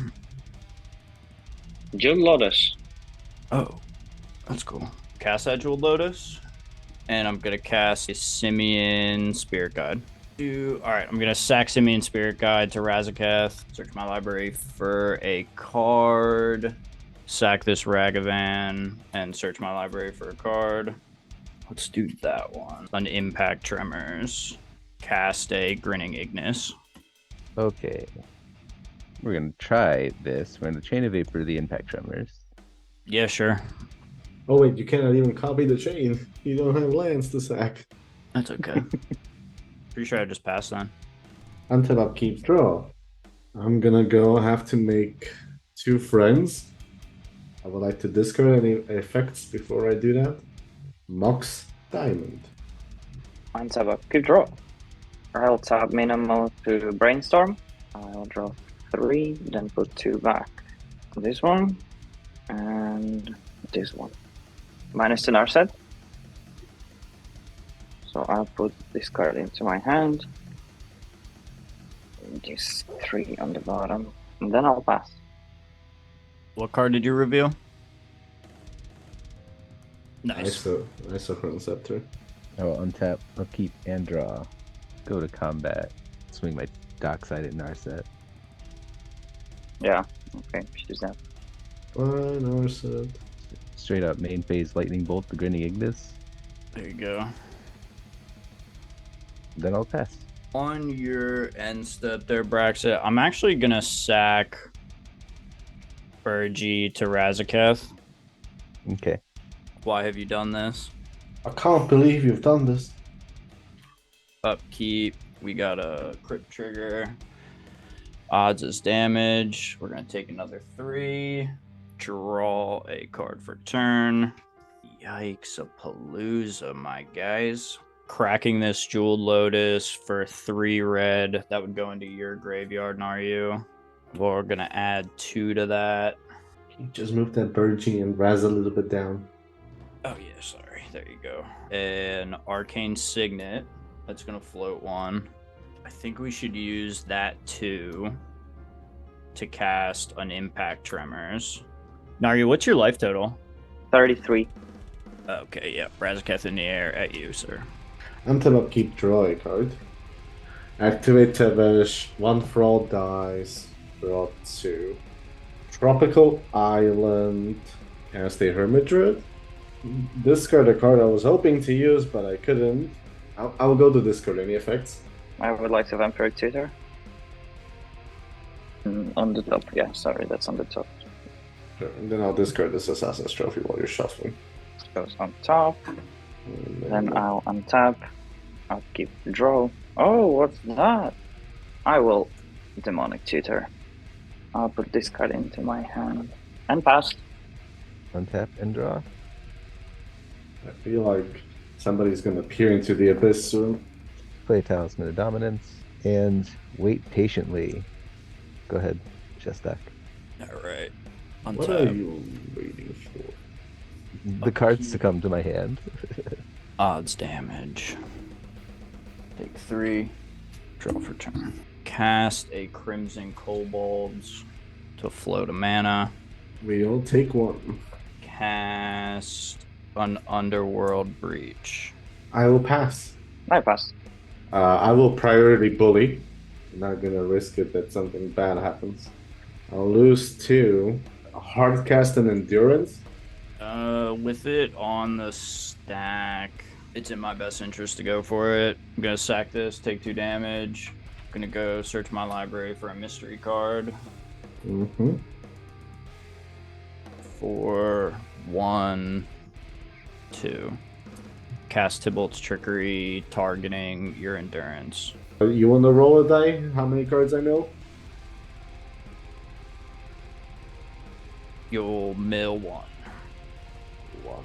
Jewel Lotus. Oh, that's cool. Cast that Jeweled Lotus, and I'm gonna cast a Simian Spirit Guide. Alright, I'm gonna sack Simian Spirit Guide to Razaketh, search my library for a card, sack this Ragavan, and search my library for a card. Let's do that one. An Impact Tremors. Cast a Grinning Ignis. Okay. We're going to try this. We're going to Chain of Vapor the Impact Tremors. Yeah, sure. Oh wait, you cannot even copy the chain. You don't have lands to sack. That's okay. Pretty sure I just passed then. Until upkeep draw. I'm gonna have to make 2 friends. I would like to discard any effects before I do that. Mox Diamond. Untap, upkeep, draw. I'll tap minimal to Brainstorm. I'll draw 3, then put 2 back. this one and this one. Minus the Narset. So I'll put this card into my hand. These 3 on the bottom. And then I'll pass. What card did you reveal? Nice. I saw Chrono Scepter. I will untap, upkeep, and draw. Go to combat. Swing my dockside at Narset. Yeah, okay, choose that. Fine, Narset. Straight up main phase lightning bolt the Grinning Ignis. There you go. Then I'll pass. On your end step there, Braxit, I'm actually gonna sack Burgi to Razaketh. Okay. Why have you done this? I can't believe you've done this. Upkeep. We got a crit trigger. Odds is damage. We're gonna take another 3. Draw a card for turn. Yikes, a palooza, my guys. Cracking this Jeweled Lotus for 3 red. That would go into your graveyard, Naryu. We're gonna add 2 to that. Can you just move that Burgi and Raz a little bit down? Oh yeah, sorry. There you go. An Arcane Signet. That's gonna float 1. I think we should use that 2 to cast an Impact Tremors. Naryu, what's your life total? 33. Okay, yeah. Razaketh in the air at you, sir. Until upkeep, draw a card. Activate Tevesh, 1 for all dice, draw 2. Tropical Island, cast a Hermit Druid. Discard a card I was hoping to use, but I couldn't. I'll go to discard any effects. I would like to Vampire Tutor. On the top, yeah, sorry, that's on the top. Sure. And then I'll discard this Assassin's Trophy while you're shuffling. Goes on top. And Then I'll untap. I'll keep draw. Oh, what's that? I will Demonic Tutor. I'll put this card into my hand. And pass. Untap and draw. I feel like somebody's gonna peer into the abyss soon. Play Talisman of Dominance. And wait patiently. Go ahead, chest deck. Alright. What are you waiting for? The cards to come to my hand. Odds damage. Take 3. Draw for turn. Cast a Crimson Kobolds to float a mana. We'll take 1. Cast an Underworld Breach. I will pass. I pass. I will priority bully. I'm not gonna risk it that something bad happens. I'll lose 2. Hardcast and Endurance. With it on the stack, it's in my best interest to go for it. I'm gonna sack this, take 2 damage. I'm gonna go search my library for a mystery card. Mm-hmm. For 1, 2. Cast Tybalt's Trickery, targeting your Endurance. You want to roll a die? How many cards I know? You'll mill 1. 1.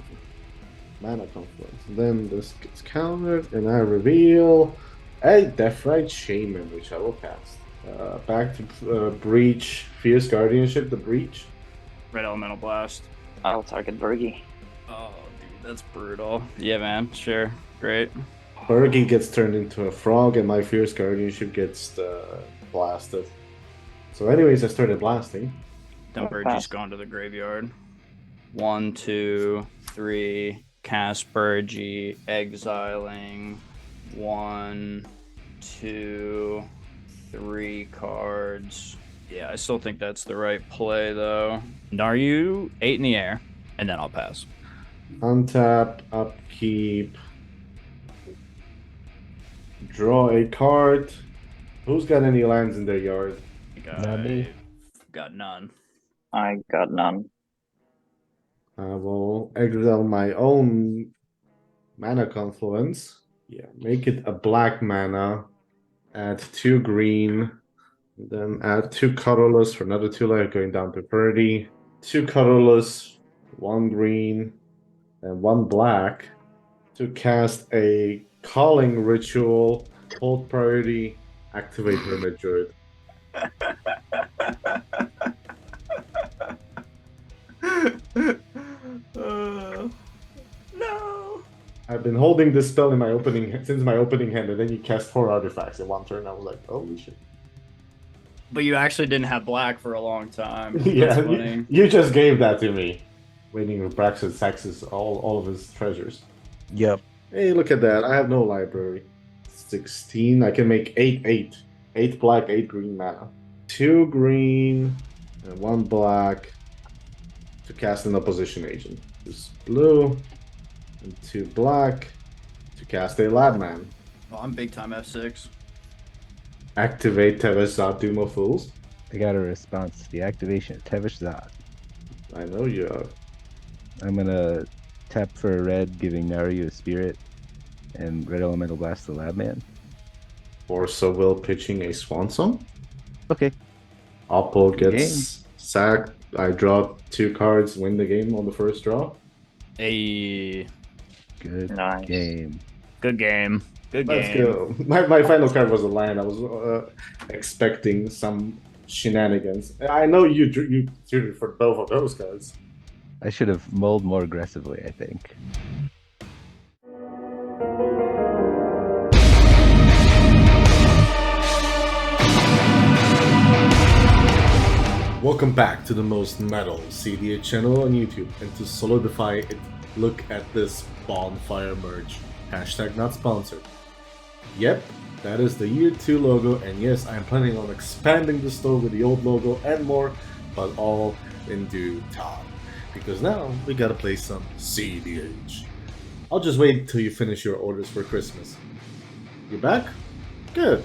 Mana Confluence. Then this gets countered, and I reveal a Deathrite Shaman, which I will cast. Back to Breach, Fierce Guardianship, the Breach. Red Elemental Blast. I'll target Burgi. Oh, dude, that's brutal. Yeah, man. Sure. Great. Burgi gets turned into a frog, and my Fierce Guardianship gets blasted. So anyways, I started blasting. Then Burgi's gone to the graveyard. 1, 2, 3. Cast Burgi, exiling 1, 2, 3 cards. Yeah, I still think that's the right play, though. Naryu, 8 in the air, and then I'll pass. Untap, upkeep. Draw a card. Who's got any lands in their yard? Not me. Got none. I got none. I will exile my own Mana Confluence. Yeah, make it a black mana. Add 2 green. Then add 2 colorless for another 2 life, going down to 30. 2 colorless, 1 green, and 1 black to cast a calling ritual. Hold priority, activate Hermit Druid. been holding this spell in my opening since my opening hand, and then you cast 4 artifacts in one turn. I was like, holy shit. But you actually didn't have black for a long time. Yeah, That's funny. you just gave that to me. Waiting for Braxton Sax's all of his treasures. Yep. Hey, look at that. I have no library. 16. I can make 8. 8 black, 8 green mana. 2 green and 1 black to cast an opposition agent. This blue and 2 black to cast a Labman. Oh, I'm big time F6. Activate Tevesh Zod, Doom of Fools. I got a response to the activation of Tevesh Zod. I know you are. I'm gonna tap for a red, giving Naru a spirit, and red elemental blast the lab man. Or so will pitching a Swan Song. Okay. Oppo Game. gets sacked. I draw 2 cards, win the game on the first draw. Hey, Good Nice. game. good game. Good Let's game. go. My final card was a land. I was expecting some shenanigans. I know you suited for both of those cards. I should have mulled more aggressively, I think. Welcome back to the most metal cEDH channel on YouTube, and to solidify it, look at this bonfire merge. Hashtag not sponsored. Yep, that is the year 2 logo, and yes, I am planning on expanding the store with the old logo and more, but all in due time. Because now we gotta play some cEDH. I'll just wait till you finish your orders for Christmas. You back? Good.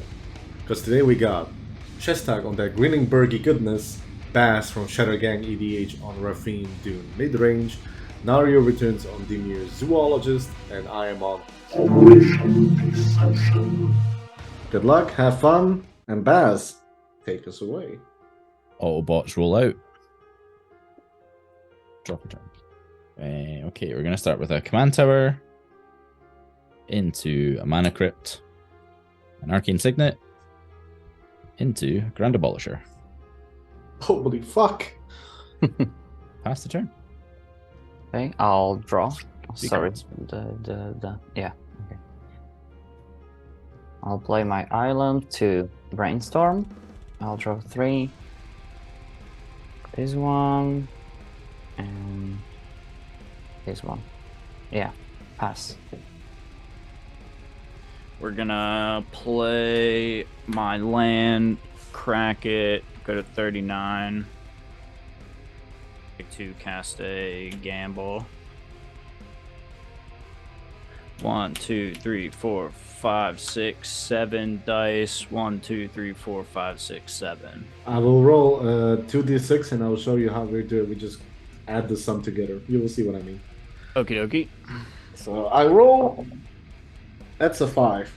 Because today we got chest tag on that grinning Bergy goodness, Bass from Shattergang EDH on Rafine Dune mid-range, Nario returns on Dimir Zoologist, and I am on Operation Deception. Good luck, have fun, and Baz, take us away. Autobots roll out. Drop a turn. Okay, we're going to start with a command tower, into a mana crypt, an arcane signet, into Grand Abolisher. Holy fuck. Pass the turn. Okay, I'll draw. Three Sorry, cards. yeah. Okay. I'll play my island to brainstorm. I'll draw 3. This one and this one. Yeah, pass. We're gonna play my land, crack it, go to 39. To cast a gamble. 1, 2, 3, 4, 5, 6, 7 dice. 1, 2, 3, 4, 5, 6, 7. I will roll 2d6 and I will show you how we do it. We just add the sum together. You will see what I mean. Okie dokie. So I roll. That's a 5.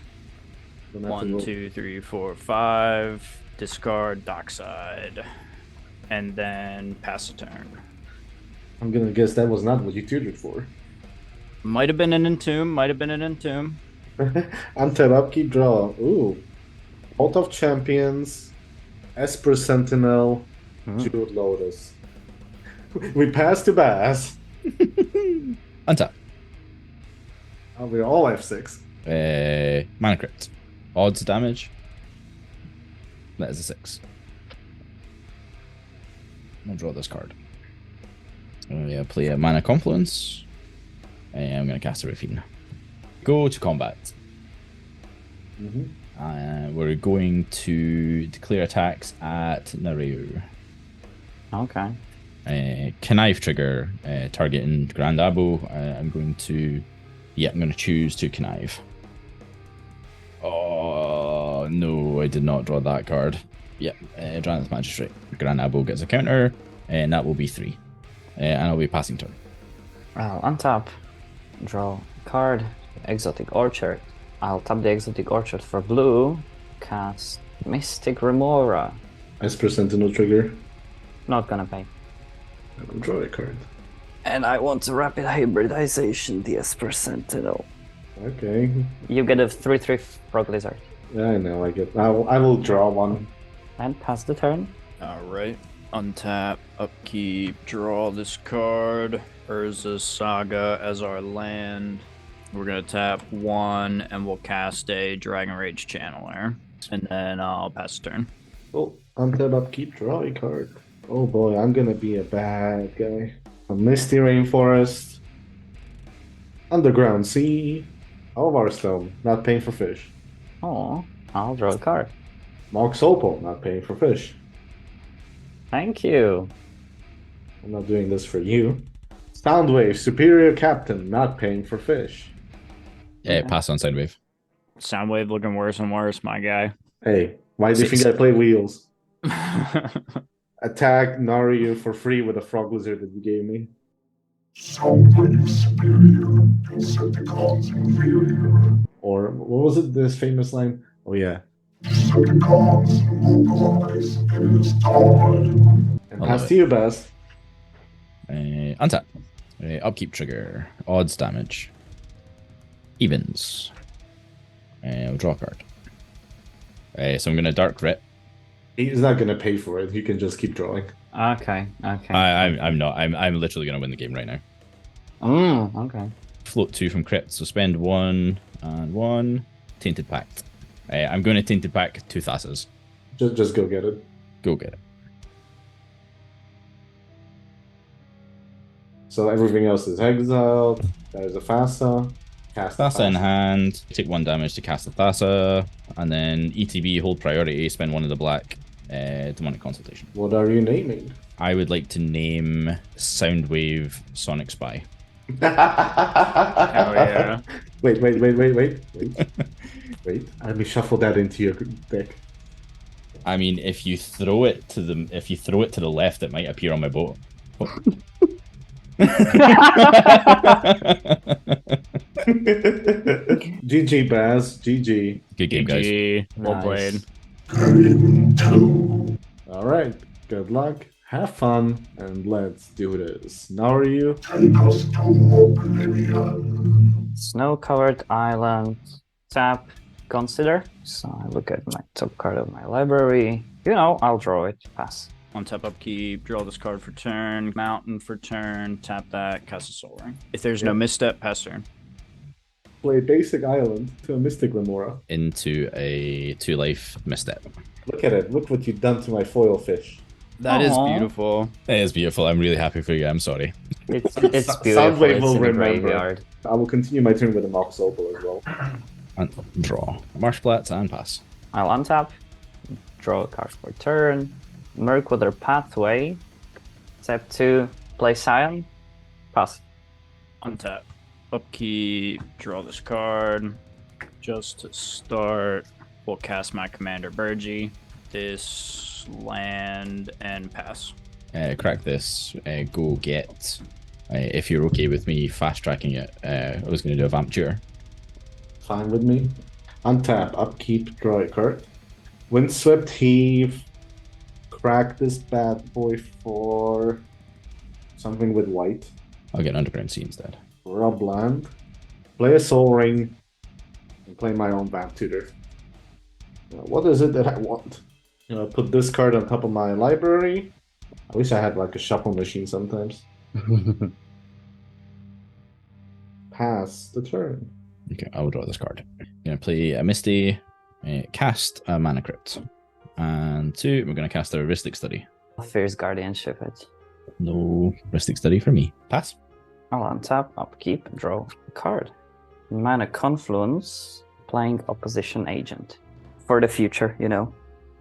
Don't have to 1, roll. 2, 3, 4, 5. Discard dockside. And then pass a turn. I'm gonna guess that was not what you tutored for. Might have been an entomb, might have been an entomb. Untap upkeep draw. Ooh. Vault of Champions. Esper Sentinel. Jeweled Lotus. We passed to Bass. Untap. Oh, we're all F6. Mana crypt. Odds damage. That is a 6. I'll draw this card. Play a Mana Confluence. I'm going to cast a Rafine. Go to combat. We're going to declare attacks at Naru. Okay. Connive trigger, targeting Grand Abo. I'm going to choose to connive. Oh, no, I did not draw that card. Yep, Drannith Magistrate. Grand Abo gets a counter, and that will be 3. And I'll be passing turn. I'll untap, draw a card, Exotic Orchard. I'll tap the Exotic Orchard for blue, cast Mystic Remora. Esper Sentinel trigger. Not gonna pay. I will draw a card. And I want to rapid hybridization the Esper Sentinel. Okay. You get a 3/3 Frog Lizard. Yeah, I know. I will draw one. And pass the turn. Alright. Untap, upkeep, draw this card. Urza's Saga as our land. We're gonna tap 1, and we'll cast a Dragon Rage Channeler, and then I'll pass the turn. Oh, untap, upkeep, draw a card. Oh boy, I'm gonna be a bad guy. A Misty Rainforest. Underground Sea. Alvar Stone, not paying for fish. Oh, I'll draw a card. Mox Opal, not paying for fish. Thank you. I'm not doing this for you. Soundwave, Superior Captain, not paying for fish. Yeah, pass on Soundwave. Soundwave looking worse and worse, my guy. Hey, why do you think I play wheels? Attack Naryu for free with a frog lizard that you gave me. Soundwave superior, Decepticons inferior. Or what was it? This famous line? Oh yeah. Decepticons mobilize, it is time. And pass to you, Baz. Untap. Upkeep trigger. Odds damage. Evens. I'll draw a card. So I'm gonna Dark Crit. He's not gonna pay for it. He can just keep drawing. Okay, okay. I'm not. I'm literally gonna win the game right now. Okay. Float 2 from crit. So spend 1 and 1. Tainted Pact. I'm going to Tainted Pact 2 Thassa's. Just go get it. Go get it. So everything else is exiled. There's a Thassa. Cast Thassa in hand. Take 1 damage to cast the Thassa. And then ETB, hold priority. Spend 1 of the black. Demonic Consultation. What are you naming? I would like to name Soundwave Sonic Spy. Oh yeah. Wait. Wait. Let me shuffle that into your deck. I mean, if you throw it to the left, it might appear on my boat. GG, Baz. GG. Good game, guys. GG. Well played. Game 2. All right. Good luck. Have fun, and let's do this. Now are you? Take us to oblivion. Snow-covered island. Tap. Consider. So I look at my top card of my library. You know, I'll draw it. Pass. Untap upkeep, draw this card for turn, mountain for turn, tap that, cast a soul ring. If there's no misstep, pass turn. Play basic island to a Mystic Remora. Into a 2-life misstep. Look at it. Look what you've done to my foil fish. That is Aw. beautiful. It is beautiful. I'm really happy for you. I'm sorry. It's Soundwave beautiful. It's will in the remember. graveyard. I will continue my turn with a Mox Opal as well. And draw. Marshplats and pass. I'll untap. Draw a card for turn. Merkweather Pathway. Step 2. Play Scion. Pass. Untap. Upkeep, draw this card. Just to start, we'll cast my Commander Burgi. This land and pass. Crack this. Go get. If you're okay with me fast tracking it, I was going to do a Vamp Tutor. Fine with me. Untap, upkeep, draw a card. Windswept Heave. Crack this bad boy for something with white. I'll get an Underground Sea instead. Rub land. Play a Soul Ring. And play my own Vamp Tutor. What is it that I want? Put this card on top of my library. I wish I had like a shuffle machine sometimes. Pass the turn. Okay, I will draw this card. I'm going to play a Misty, cast a Mana Crypt. And 2, we're going to cast a Heuristic Study. Fierce Guardianship it. No Heuristic Study for me. Pass. I'll untap, upkeep, draw a card. Mana Confluence, playing Opposition Agent. For the future, you know.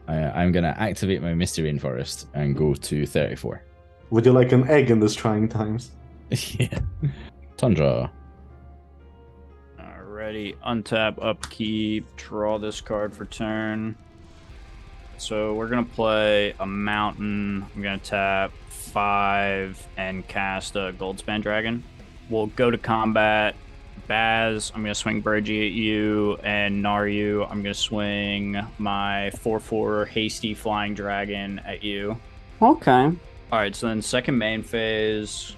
I'm going to activate my Misty Rainforest and go to 34. Would you like an egg in these trying times? Yeah. Tundra. Alrighty, untap, upkeep, draw this card for turn. So we're gonna play a mountain. I'm gonna tap 5 and cast a Goldspan Dragon. We'll go to combat. Baz, I'm gonna swing Burgi at you, and Naryu, I'm gonna swing my 4/4 hasty flying dragon at you. Okay. All right, so then second main phase,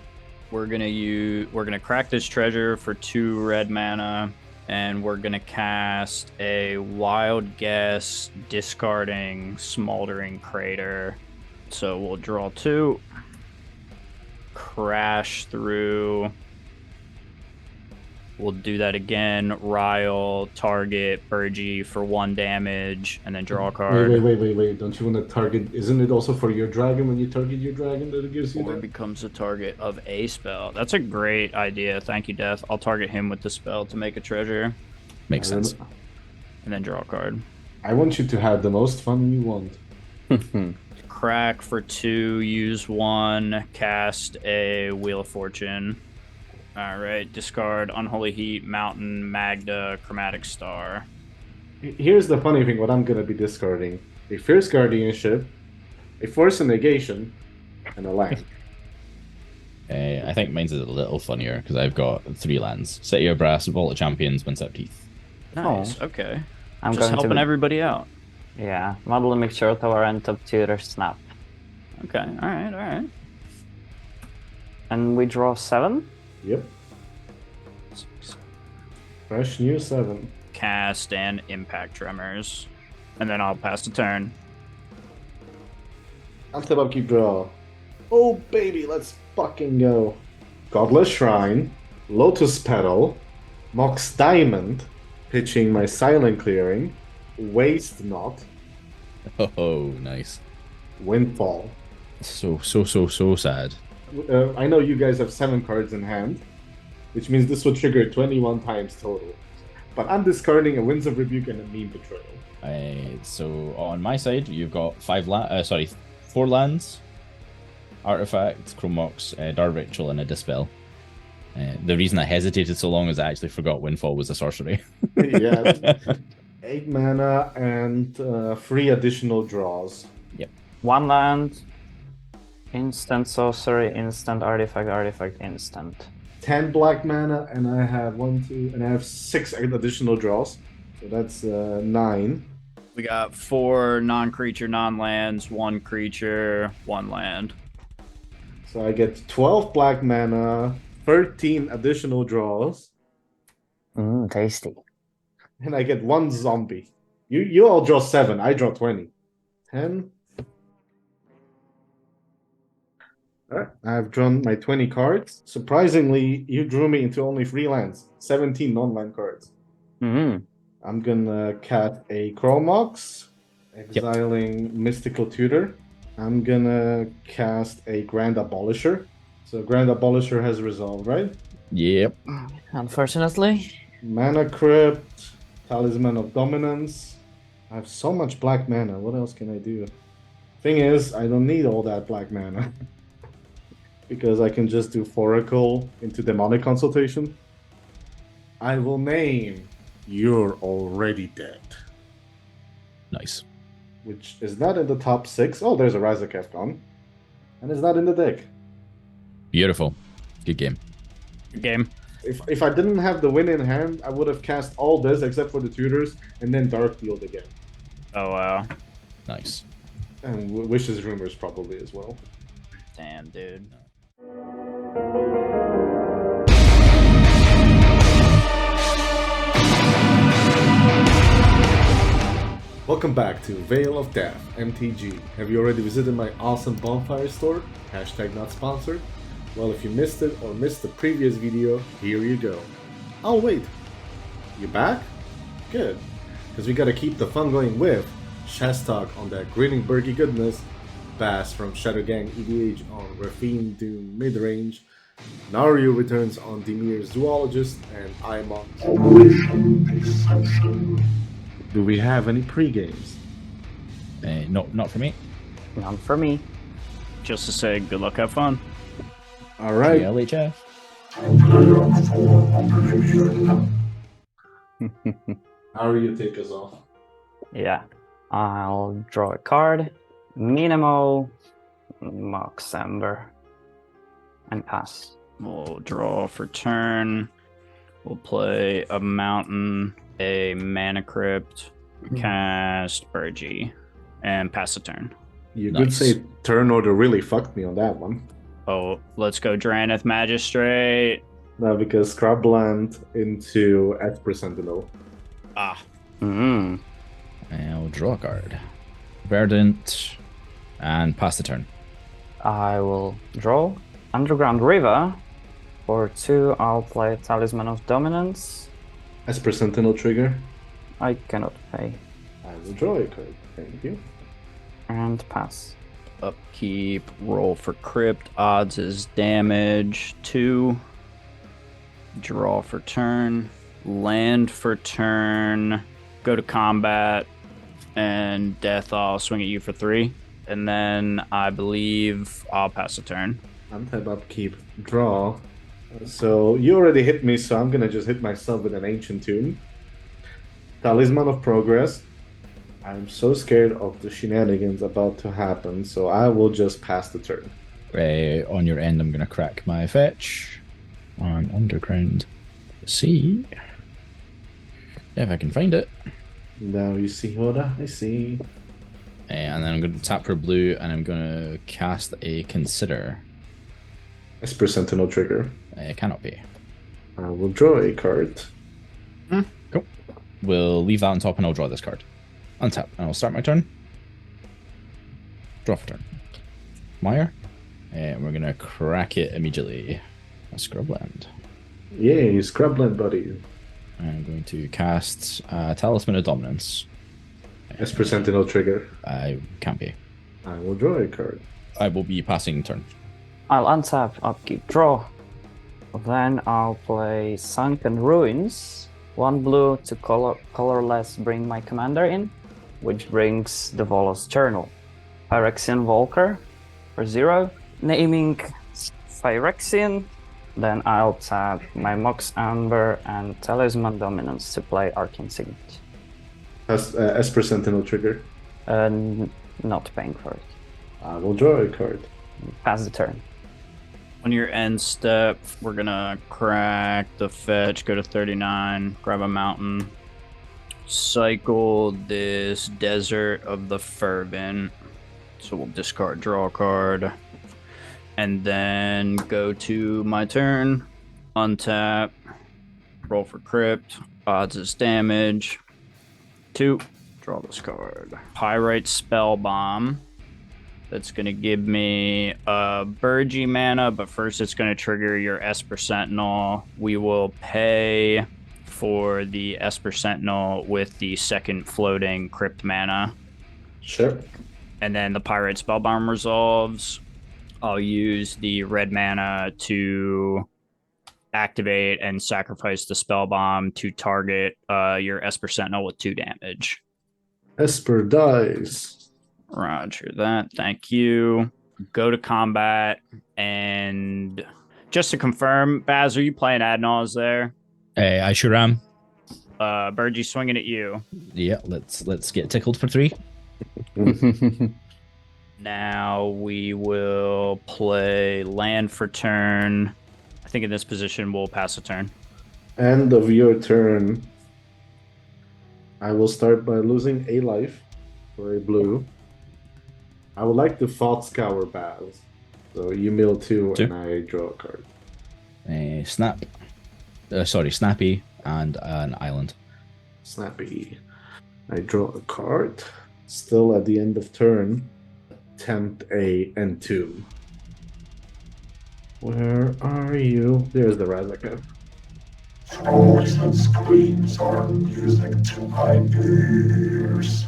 we're gonna crack this treasure for 2 red mana, and we're gonna cast a wild guess, discarding Smoldering Crater. So we'll draw 2, crash through We'll do that again. Rile, target, Burgie for 1 damage, and then draw a card. Wait. Don't you want to target? Isn't it also for your dragon when you target your dragon that it gives you Or that? becomes a target of a spell. That's a great idea. Thank you, Death. I'll target him with the spell to make a treasure, Makes I don't sense. and then draw a card. I want you to have the most fun you want. Crack for 2, use 1, cast a Wheel of Fortune. Alright, discard Unholy Heat, Mountain, Magda, Chromatic Star. Here's the funny thing, what I'm going to be discarding. A Fierce Guardianship, a Force of Negation, and a land. I think mine's a little funnier because I've got 3 lands. City of Brass, Vault of Champions, Winsep Teeth. Nice, okay. I'm Just going helping to everybody out. yeah, model a mixture tower and top tutor snap. Okay, alright. And we draw 7. Yep. Fresh new 7. Cast and Impact Tremors. And then I'll pass the turn. Untap upkeep draw. Oh baby, let's fucking go. Godless Shrine, Lotus Petal, Mox Diamond, pitching my Silent Clearing, Waste Knot, Oh, nice. Windfall. So sad. I know you guys have 7 cards in hand, which means this will trigger 21 times total. But I'm discarding a Winds of Rebuke and a Meme Betrayal. So on my side, you've got 4 lands, Artifact, Chromox, Dark Ritual, and a Dispel. The reason I hesitated so long is I actually forgot Windfall was a sorcery. Yeah. 8 mana and 3 additional draws. 1 land, instant sorcery, instant artifact, artifact, instant. 10 black mana, and I have 6 additional draws. So that's 9. We got 4 non-creature, non-lands, 1 creature, 1 land. So I get 12 black mana, 13 additional draws, Tasty. and I get 1 zombie. You all draw 7, I draw 20. 10. Alright, I've drawn my 20 cards. Surprisingly, you drew me into only 3 lands, 17 non-land cards. I'm gonna cast a Chromox, exiling Mystical Tutor. I'm gonna cast a Grand Abolisher. So Grand Abolisher has resolved, right? Yep. Unfortunately. Mana Crypt, Talisman of Dominance. I have so much black mana, what else can I do? Thing is, I don't need all that black mana. Because I can just do Foracle into Demonic Consultation. I will name You're Already Dead. Nice. Which is not in the top 6. Oh, there's a Razaketh gone. And it's not in the deck. Beautiful. Good game. Good game. If I didn't have the win in hand, I would have cast all this except for the tutors, and then Dark Field again. Oh, wow. Nice. And Wishes Rumors probably as well. Damn, dude. Welcome back to Veil of Death, MTG. Have you already visited my awesome bonfire store? Hashtag not sponsored. Well, if you missed it or missed the previous video, here you go. Oh wait, you back? Good, because we gotta keep the fun going with Shastalk on that grinning Bergie goodness, Bass from Shadowgang EDH on Rafine Doom midrange, Naru returns on Demir's Zoologist, and I'm on Operation Exception. Do we have any pre-games? Not for me. None for me. Just to say, good luck, have fun. Alright. LHF. Player 4 Oblivion. Naru, you take us off. Yeah. I'll draw a card. Minimo. Mox Ember. And pass. We'll draw for turn. We'll play a mountain, a mana crypt, cast Burgie, and pass the turn. You Nice. could say turn order really fucked me on that one. Oh, let's go Draneth Magistrate. No, because Scrubland into Esper Sentinel. Ah. I'll draw a card. Verdant. And pass the turn. I will draw Underground River. For 2, I'll play Talisman of Dominance. Esper Sentinel trigger. I cannot pay. I will draw a card. Thank you. And pass. Upkeep, roll for crypt. Odds is damage 2. Draw for turn. Land for turn. Go to combat. And death, I'll swing at you for 3. And then I believe I'll pass a turn. Untap, upkeep, draw. So you already hit me, so I'm gonna just hit myself with an Ancient Tomb. Talisman of Progress. I'm so scared of the shenanigans about to happen, so I will just pass the turn. On your end, I'm going to crack my fetch on Underground. See if I can find it. Now you see what I see. And then I'm going to tap for blue, and I'm going to cast a Consider. Esper Sentinel trigger. It cannot be. I will draw a card. Cool. We'll leave that on top, and I'll draw this card. Untap, and I'll start my turn. Draw for turn. Mire. And we're going to crack it immediately. A Scrubland. Yay, Scrubland, buddy. I'm going to cast Talisman of Dominance. Esper Sentinel trigger. I can't be. I will draw a card. I will be passing turn. I'll untap, upkeep, draw. Then I'll play Sunken Ruins. 1 blue to colorless bring my commander in, which brings the Volos Journal. Phyrexian Volker for 0. Naming Phyrexian. Then I'll tap my Mox Amber and Talisman Dominance to play Arcane Signet. Esper Sentinel trigger. Not paying for it. I will draw a card. Pass the turn. On your end step, we're gonna crack the fetch, go to 39, grab a mountain, cycle this Desert of the Fervent. So we'll discard, draw a card, and then go to my turn, untap, roll for crypt, odds is damage, 2, draw this card. Pyrite Spellbomb. That's going to give me a Burgy mana, but first it's going to trigger your Esper Sentinel. We will pay for the Esper Sentinel with the second floating Crypt mana. Sure. And then the Pirate Spellbomb resolves. I'll use the red mana to activate and sacrifice the Spellbomb to target your Esper Sentinel with 2 damage. Esper dies. Roger that. Thank you. Go to combat, and just to confirm, Baz, are you playing Adnals there? I sure am. Burgy swinging at you. Yeah, let's get tickled for 3. Now we will play land for turn. I think in this position we'll pass a turn. End of your turn. I will start by losing a life for a blue. I would like to Thought Scour Baz. So you mill 2 and I draw a card. Snappy and an island. Snappy. I draw a card. Still at the end of turn. Attempt a Entomb. Where are you? There's the Razaka. Roars and screams are music to my ears.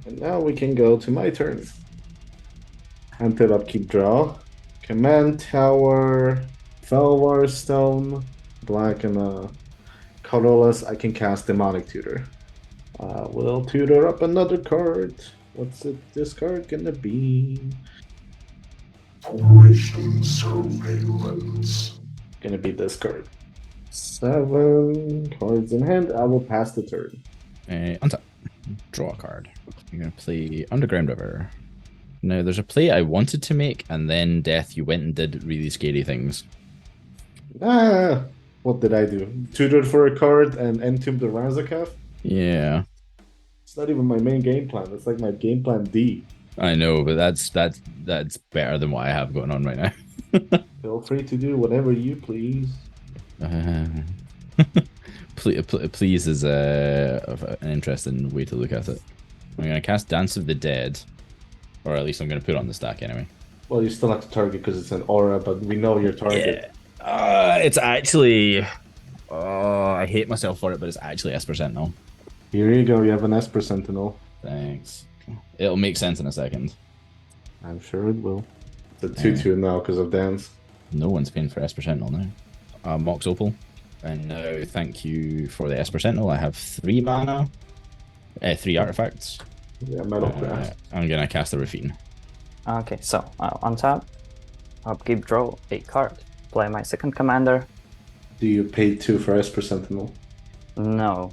And now we can go to my turn. Until upkeep, draw. Command Tower, Felwar Stone, black and colorless. I can cast Demonic Tutor. We'll tutor up another card. What's this card gonna be? Operation Surveillance. Gonna be this card. 7 cards in hand. I will pass the turn. Untap. Draw a card. I'm going to play Underground River. Now, there's a play I wanted to make, and then, Death, you went and did really scary things. What did I do? Tutored for a card and entombed the Razakov? Yeah. It's not even my main game plan. It's like my game plan D. I know, but that's better than what I have going on right now. Feel free to do whatever you please. Please is an interesting way to look at it. I'm going to cast Dance of the Dead, or at least I'm going to put it on the stack anyway. Well, you still have to target because it's an aura, but we know your target. It's actually. Oh, I hate myself for it, but it's actually Esper Sentinel. Here you go, you have an Esper Sentinel. Thanks. It'll make sense in a second. I'm sure it will. It's a 2/2 now because of Dance. No one's paying for Esper Sentinel now. Mox Opal. And now, thank you for the Esper Sentinel. I have 3 mana. 3 artifacts. Yeah, Metal Craft. I'm gonna cast the Rafine. Okay, so I'll untap, upkeep, draw a card, play my second commander. Do you pay 2 for Esper Sentinel? No.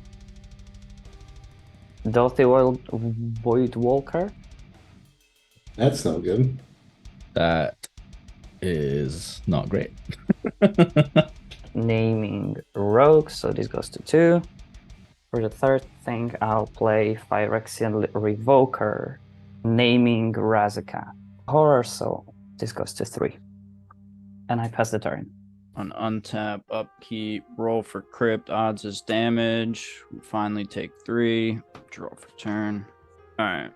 Void Walker. That's no good. That is not great. Naming Rogue, so this goes to 2. For the third thing, I'll play Phyrexian Revoker, naming Razaka. Horror, so this goes to 3. And I pass the turn. On untap, upkeep, roll for crypt, odds is damage. We finally take 3. Draw for turn. Alright.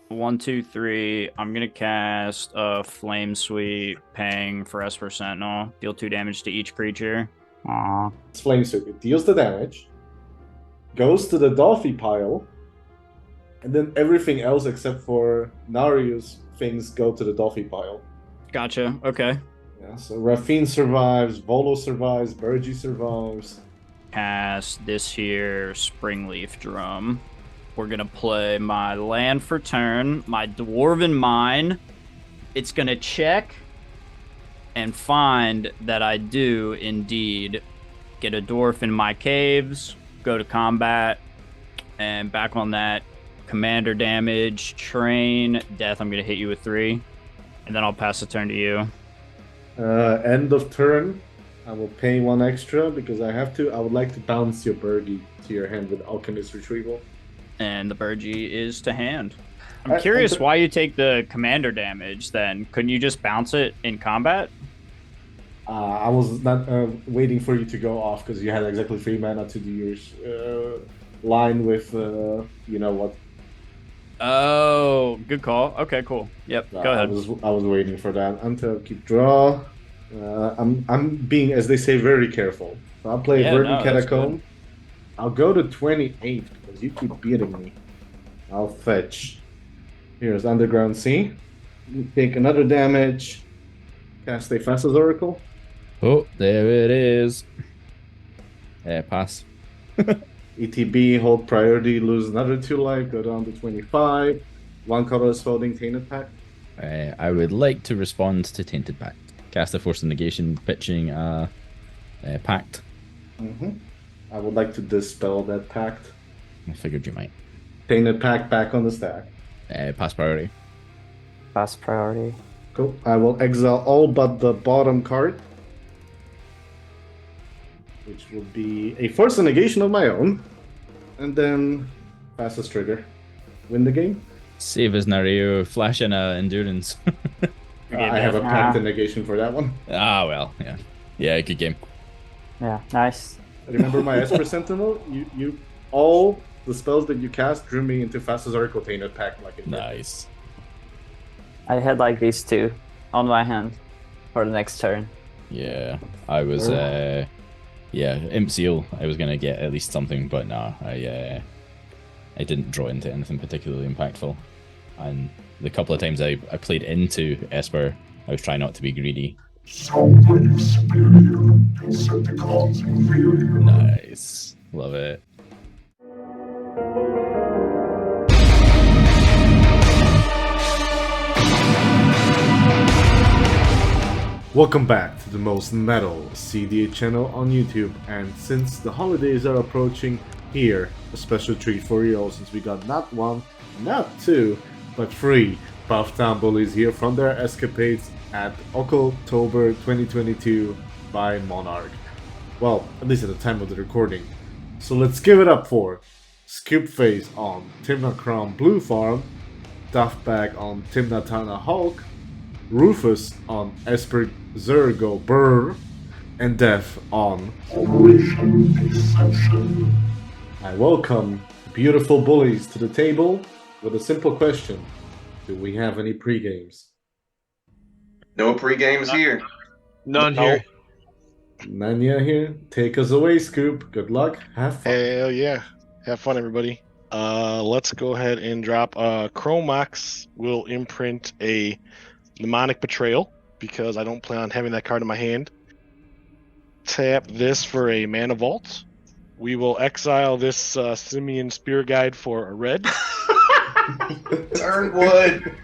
1, 2, 3. I'm gonna cast a Flame Sweep, paying for Esper Sentinel. Deal 2 damage to each creature. Aww. It's Flame Sweep. It deals the damage, goes to the Dolphy pile, and then everything else except for Narius things go to the Dolphy pile. Gotcha. Okay. Yeah, so Rafine survives, Volo survives, Burgi survives. Cast this here Springleaf Drum. We're gonna play my land for turn, my Dwarven Mine. It's gonna check and find that I do indeed get a dwarf in my caves, go to combat, and back on that, commander damage, train, death, I'm gonna hit you with 3, and then I'll pass the turn to you. End of turn, I will pay 1 extra because I have to. I would like to bounce your Burgi to your hand with Alchemist Retrieval. And the Burgi is to hand. I'm curious why you take the commander damage then. Couldn't you just bounce it in combat? I was not waiting for you to go off because you had exactly 3 mana to do your line with, you know what. Oh, good call. Okay, cool. Yep, go ahead. I was waiting for that. Until keep draw. I'm being, as they say, very careful. So I'll play Verdant Catacomb. I'll go to 28 because you keep beating me. I'll fetch. Here's Underground Sea. You take another damage. Cast a Fastest Oracle. Oh, there it is. Pass. ETB, hold priority, lose another 2 life, go down to 25. 1 colorless Folding Tainted Pact. I would like to respond to Tainted Pact. Cast a Force of Negation, pitching Pact. I would like to dispel that pact. I figured you might. Tainted Pact back on the stack. Pass priority. Pass priority. Cool. I will exile all but the bottom card, which will be a Force of Negation of my own, and then fastest trigger. Win the game. Save his Nario, flash in Endurance. I have a Pact and Negation for that one. Ah, well, yeah. Yeah, good game. Yeah, nice. Remember my Esper Sentinel? You all the spells that you cast drew me into Fastest Oracle Tainted Pact like it. Nice. I had like these 2 on my hand for the next turn. Yeah, I was, Imp Seal, I was going to get at least something, but nah, I didn't draw into anything particularly impactful. And the couple of times I played into Esper, I was trying not to be greedy. Somebody superior, Decepticons inferior. Nice. Love it. Welcome back to the most metal cEDH channel on YouTube, and since the holidays are approaching, here a special treat for you all, since we got not 1, not 2, but 3 Buff Town bullies here from their escapades at October 2022 by Monarch. Well, at least at the time of the recording. So let's give it up for Scoopface on Timnacron Blue Farm, Duffbag on Timnatana Hulk, Rufus on Esper Zergo Burr, and Death on Operation Deception. I welcome beautiful bullies to the table with a simple question. Do we have any pre-games? No pre-games here. None here. Nanya here. Take us away, Scoop. Good luck. Have fun. Hell yeah. Have fun, everybody. Let's go ahead and drop Chromox will imprint a Mnemonic Betrayal because I don't plan on having that card in my hand. Tap this for a Mana Vault. We will exile this Simian Spear Guide for a red. Turn wood.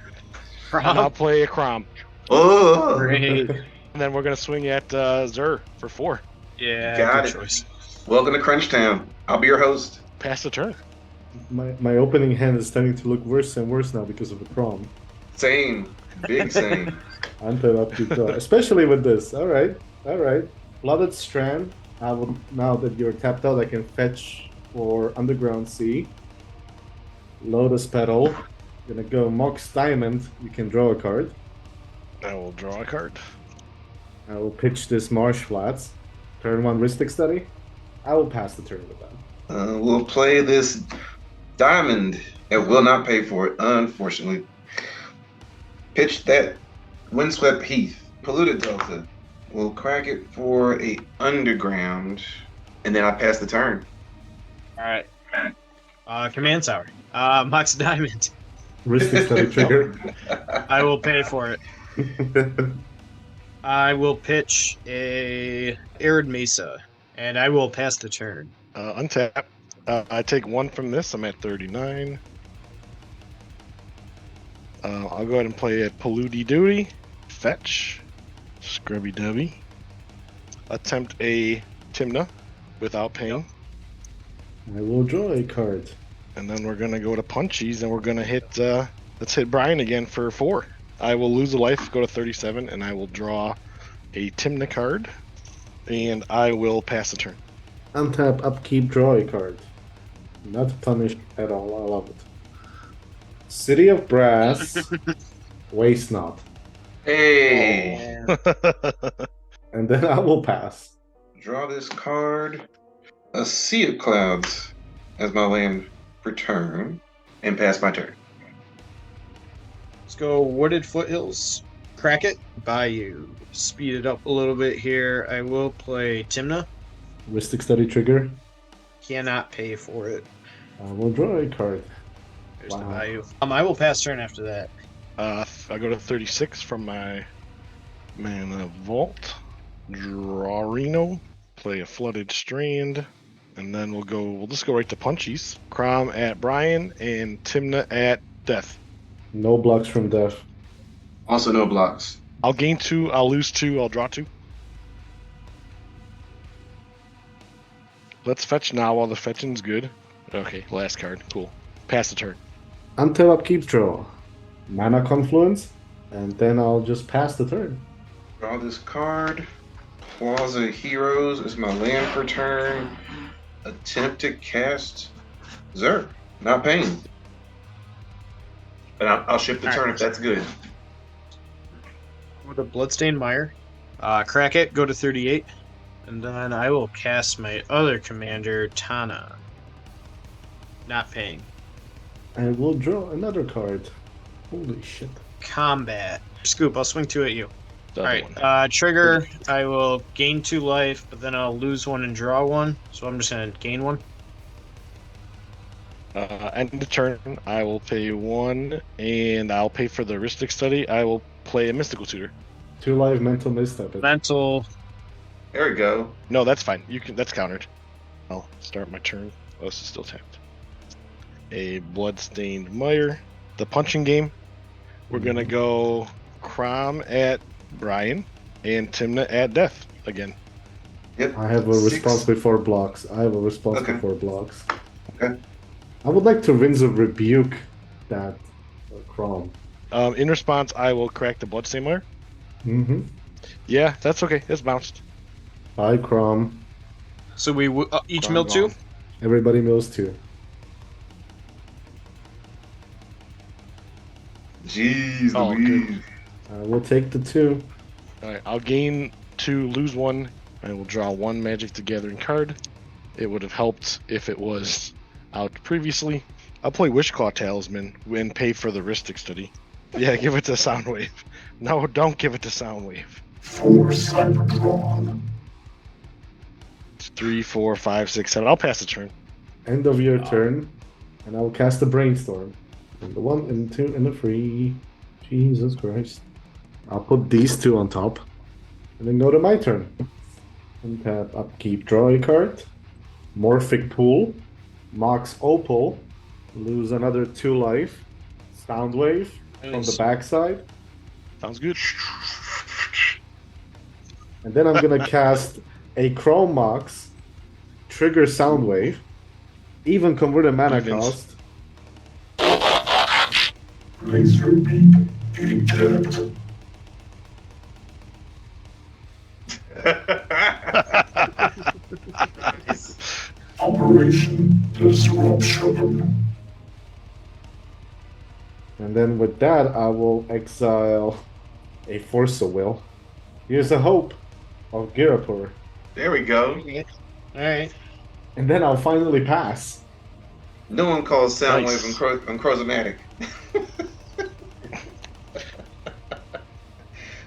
And I'll play a Crom. Oh, Great. And then we're going to swing at Zur for 4. Yeah, Got good it. choice. welcome to Crunch Town. I'll be your host. Pass the turn. My opening hand is starting to look worse and worse now because of the prom. Same. Big same. Until draw. Especially with this. Alright. Blooded Strand. I will, now that you're tapped out, I can fetch for Underground Sea. Lotus Petal. Gonna go Mox Diamond. You can draw a card. I will draw a card. I will pitch this Marsh Flats. Turn 1 Ristic Study. I will pass the turn with that. We'll play this diamond. It will not pay for it, unfortunately. Pitch that Windswept Heath. Polluted Delta. We'll crack it for a underground. And then I pass the turn. All right. Command Tower. Mox Diamond. Ristic Study trigger. I will pay for it. I will pitch a Arid Mesa, and I will pass the turn. Untap. I take 1 from this. I'm at 39. I'll go ahead and play a Polluty Duty. Fetch. Scrubby Dubby. Attempt a Timna without paying. I will draw a card. And then we're going to go to Punchies, and we're going to hit, let's hit Brian again for 4. I will lose a life, go to 37, and I will draw a Timna card, and I will pass the turn. Untap, upkeep, draw a card. Not punished at all. I love it. City of Brass. Waste not. Hey! And then I will pass. Draw this card. A Sea of Clouds as my land for turn. And pass my turn. Let's go Wooded Foothills. Crack it. Bayou. Speed it up a little bit here. I will play Timna. Ristic Study trigger. Cannot pay for it. I will draw a card. There's the Bayou. I will pass turn after that. I go to 36 from my Mana Vault. Draw Reno. Play a Flooded Strand. And then we'll just go right to Punchies. Crom at Brian and Timna at Death. No blocks from Death. Also no blocks. I'll gain 2, I'll lose 2, I'll draw 2. Let's fetch now while the fetching's good. Okay, last card. Cool. Pass the turn. Until upkeep, draw. Mana Confluence. And then I'll just pass the turn. Draw this card. Plaza Heroes is my land for turn. Attempt to cast Zur. Not paying. But I'll shift the turn if that's good. With a Bloodstained Mire. Crack it, go to 38. And then I will cast my other commander, Tana. Not paying. I will draw another card. Holy shit. Combat. Scoop, I'll swing 2 at you. The other Alright, trigger. I will gain 2 life, but then I'll lose 1 and draw 1. So I'm just going to gain 1. End the turn. I will pay 1, and I'll pay for the Ristic Study. I will play a Mystical Tutor. 2 life mental misstep. Mental. There we go. No, that's fine. That's countered. I'll start my turn. Oh, this is still tapped. A Bloodstained Mire. The punching game. We're gonna go Crom at Brian and Timna at Death again. Yep. I have a 6. response before blocks. Okay. Before blocks. Okay. I would like to Winds of Rebuke that Crom. In response, I will crack the Bloodstained Mire. Mm-hmm. Yeah, that's okay. It's bounced. Bye, Crom. So we each Crom mill 2? gone. Everybody mills 2. Jeez Oh, Louise. I will take the 2. Alright, I'll gain 2, lose 1. I will draw 1 Magic the Gathering card. It would have helped if it was out previously. I'll play Wishclaw Talisman and pay for the Ristic Study. Yeah, give it to Soundwave. No, don't give it to Soundwave. 4 Cyber Draw. It's 3, 4, 5, 6, 7. I'll pass the turn. End of your turn, and I'll cast a Brainstorm. And the 1 and 2 and the 3. Jesus Christ. I'll put these 2 on top. And then go to my turn. Untap, upkeep, draw a card. Morphic Pool. Mox Opal. Lose another 2 life. Soundwave from the backside. Sounds good. And then I'm gonna cast a Chrome Mox. Trigger Soundwave. Even convert a mana cost. Laser beam eject. Operation Disruption. And then with that, I will exile a Force of Will. Here's a hope of Girapur. There we go. Alright. And then I'll finally pass. No one calls Soundwave Nice. Unchromatic.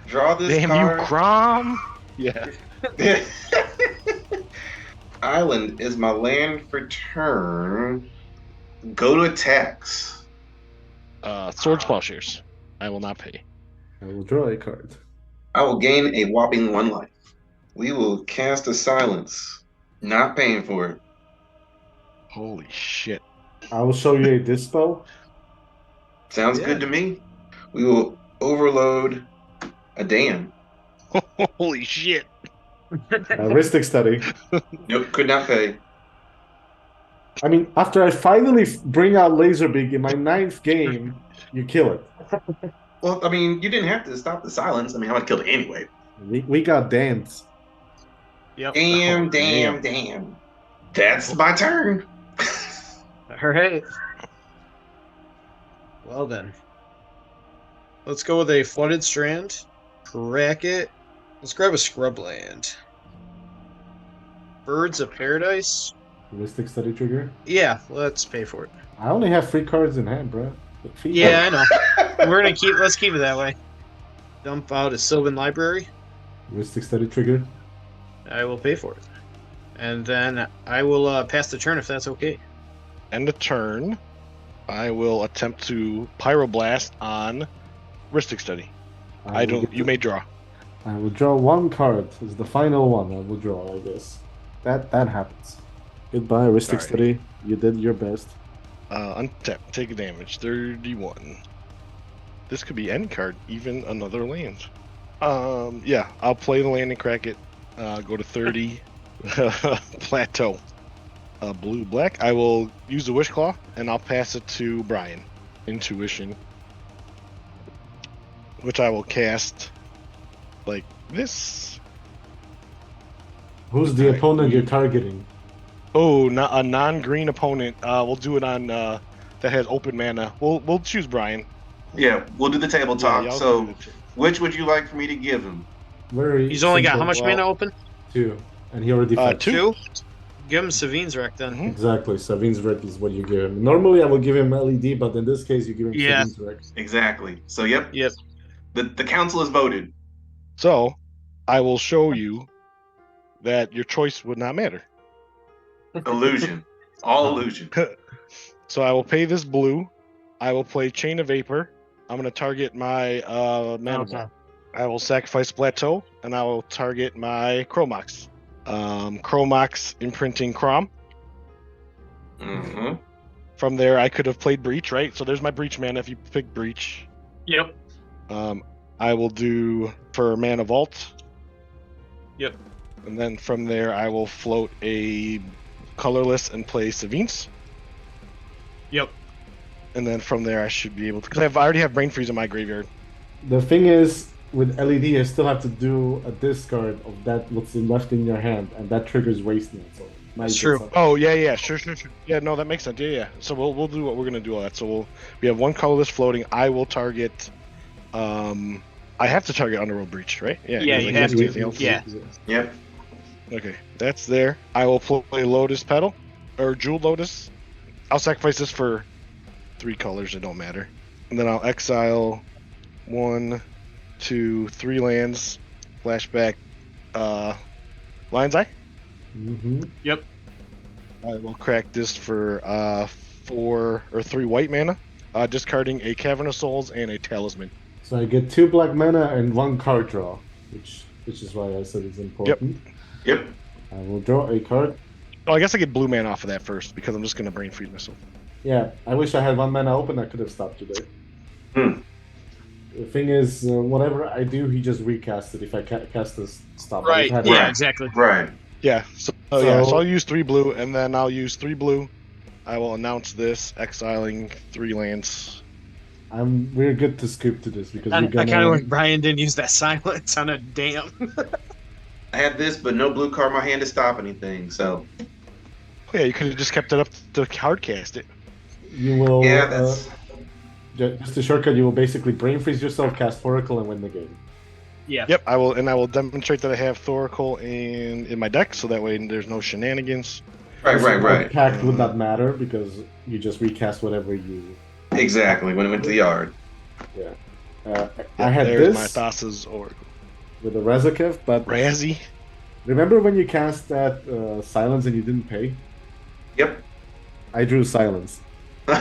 Draw this Damn card. you, Crom! Yeah. Island is my land for turn. Go to attacks. Swords Plowshares. I will not pay. I will draw a card. I will gain a whopping 1 life. We will cast a silence. Not paying for it. Holy shit. I will show you a Dispel. Sounds good to me. We will overload a dam. Holy shit. Heuristic Study. Nope, could not pay. I mean, after I finally bring out Laserbeak in my 9th game, you kill it. Well, I mean, you didn't have to stop the silence. I mean, I would have killed it anyway. We got dance. Yep. Damn. That's my turn. Alright. Well then. Let's go with a Flooded Strand. Crack it. Let's grab a Scrubland. Birds of Paradise. Heuristic Study trigger. Yeah, let's pay for it. I only have 3 cards in hand, bro. Yeah, I know. Let's keep it that way. Dump out a Sylvan Library. Heuristic Study trigger. I will pay for it. And then I will pass the turn if that's okay. End of turn. I will attempt to Pyroblast on Heuristic Study. You may draw. I will draw 1 card. It's the final one I will draw, I guess. That happens. Goodbye, Heuristic Study. You did your best. Untap. Take damage. 31. This could be end card. Even another land. Yeah. I'll play the land and crack it. Go to 30. Plateau. Blue, black. I will use the Wish Claw, and I'll pass it to Brian. Intuition. Which I will cast like this. Who's the opponent you're targeting? Oh, a non-green opponent. We'll do it on that has open mana. We'll choose Brian. Yeah, we'll do the table talk. y'all So, do the which would you like for me to give him? Very He's only got simple. how much mana open? 2. And he already fetched. 2. Give him Savine's Wreck then. Exactly. Savine's Wreck is what you give him. Normally I would give him LED, but in this case you give him Savine's Wreck. Exactly. So, yep. Yep. The council has voted. So, I will show you that your choice would not matter. Illusion. All illusion. So I will pay this blue. I will play Chain of Vapor. I'm going to target my mana ball. I will sacrifice Plateau, and I will target my Chromox. Chromox imprinting Crom. Mm-hmm. From there, I could have played Breach, right? So there's my Breach mana if you pick Breach. Yep. I will do for Mana Vault. Yep. And then from there, I will float a colorless and play Savine's. Yep. And then from there, I should be able to, because I already have Brain Freeze in my graveyard. The thing is, with LED, I still have to do a discard of that what's left in your hand, and that triggers wasting it. So That's true. Oh yeah, sure. Yeah, no, that makes sense. Yeah. So we'll do what we're gonna do all that. So we have 1 colorless floating. I will target. I have to target Underworld Breach, right? Yeah, you have to. Yeah. Yep. Okay, that's there. I will play Lotus Petal or Jewel Lotus. I'll sacrifice this for 3 colors. It don't matter. And then I'll exile 1, to 3 lands, flashback Lion's Eye. Mm-hmm. Yep. I will crack this for 4 or 3 white mana, discarding a Cavern of Souls and a Talisman. So I get 2 black mana and 1 card draw, which is why I said it's important. Yep. I will draw a card. Oh, I guess I get blue mana off of that first because I'm just gonna brain freeze myself. Yeah, I wish I had 1 mana open. I could have stopped you there. The thing is, whatever I do, he just recasts it if I cast this stop. Right. Yeah. Exactly. Right. Yeah. So I'll use 3 blue, and then I'll use 3 blue. I will announce this, exiling 3 lands. We're good to scoop to this because I we're gonna. kind of wish Brian didn't use that silence on a damn. I had this, but no blue card in my hand to stop anything. So. Oh, yeah, you could have just kept it up to hardcast it. You will. Yeah, that's. Just a shortcut. You will basically brain freeze yourself, cast Oracle, and win the game. Yeah. Yep, I will demonstrate that I have Thoracle in my deck, so that way there's no shenanigans. Right. Pact would not matter because you just recast whatever you. Exactly when it went to the yard. Yeah. I had there's this. my Thassa's Oracle With a Razaketh, but. Razzie. Remember when you cast that Silence and you didn't pay? Yep. I drew Silence. So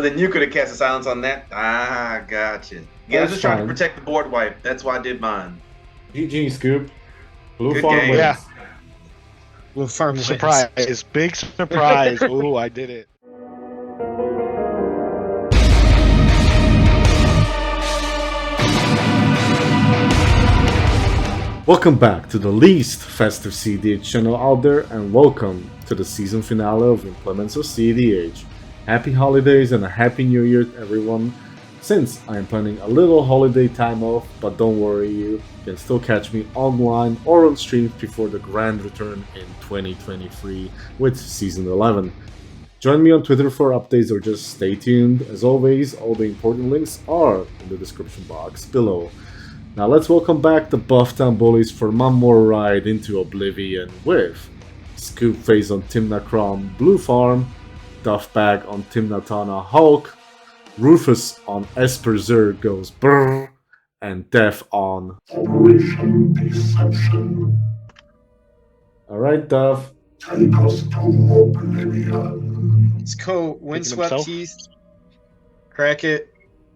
then you could have cast a silence on that. Ah, gotcha. Yeah, I was just trying to protect the board wipe. That's why I did mine. GG Scoop. Blue Good Farm game. wins. Yeah. Blue Farm wins. Surprise! Big surprise! Ooh, I did it. Welcome back to the least festive cEDH channel out there, and welcome to the season finale of Implements of cEDH. Happy holidays and a happy new year to everyone, since I am planning a little holiday time off, but don't worry, you can still catch me online or on streams before the grand return in 2023 with season 11. Join me on Twitter for updates or just stay tuned. As always, all the important links are in the description box below. Now let's welcome back the Bufftown Bullies for one more ride into Oblivion with Scoopface on Timnacron Blue Farm, Duffbag on Timnatana Hulk, Rufus on Esper goes brrr, and Def on Operation Deception. Alright, Duff. Take us to Oblivion. Let's go Windswept Heath. Crack it.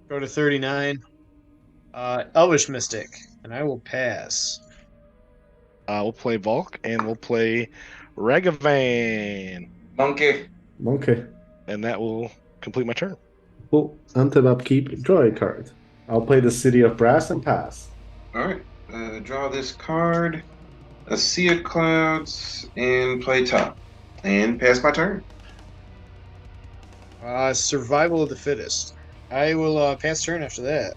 Go to 39. Elvish Mystic, and I will pass. We'll play Volk, and we'll play Ragavan. Monkey. And that will complete my turn. Cool. Until upkeep, draw a card. I'll play the City of Brass and pass. Alright. Draw this card. A Sea of Clouds, and play top. And pass my turn. Survival of the Fittest. I will pass turn after that.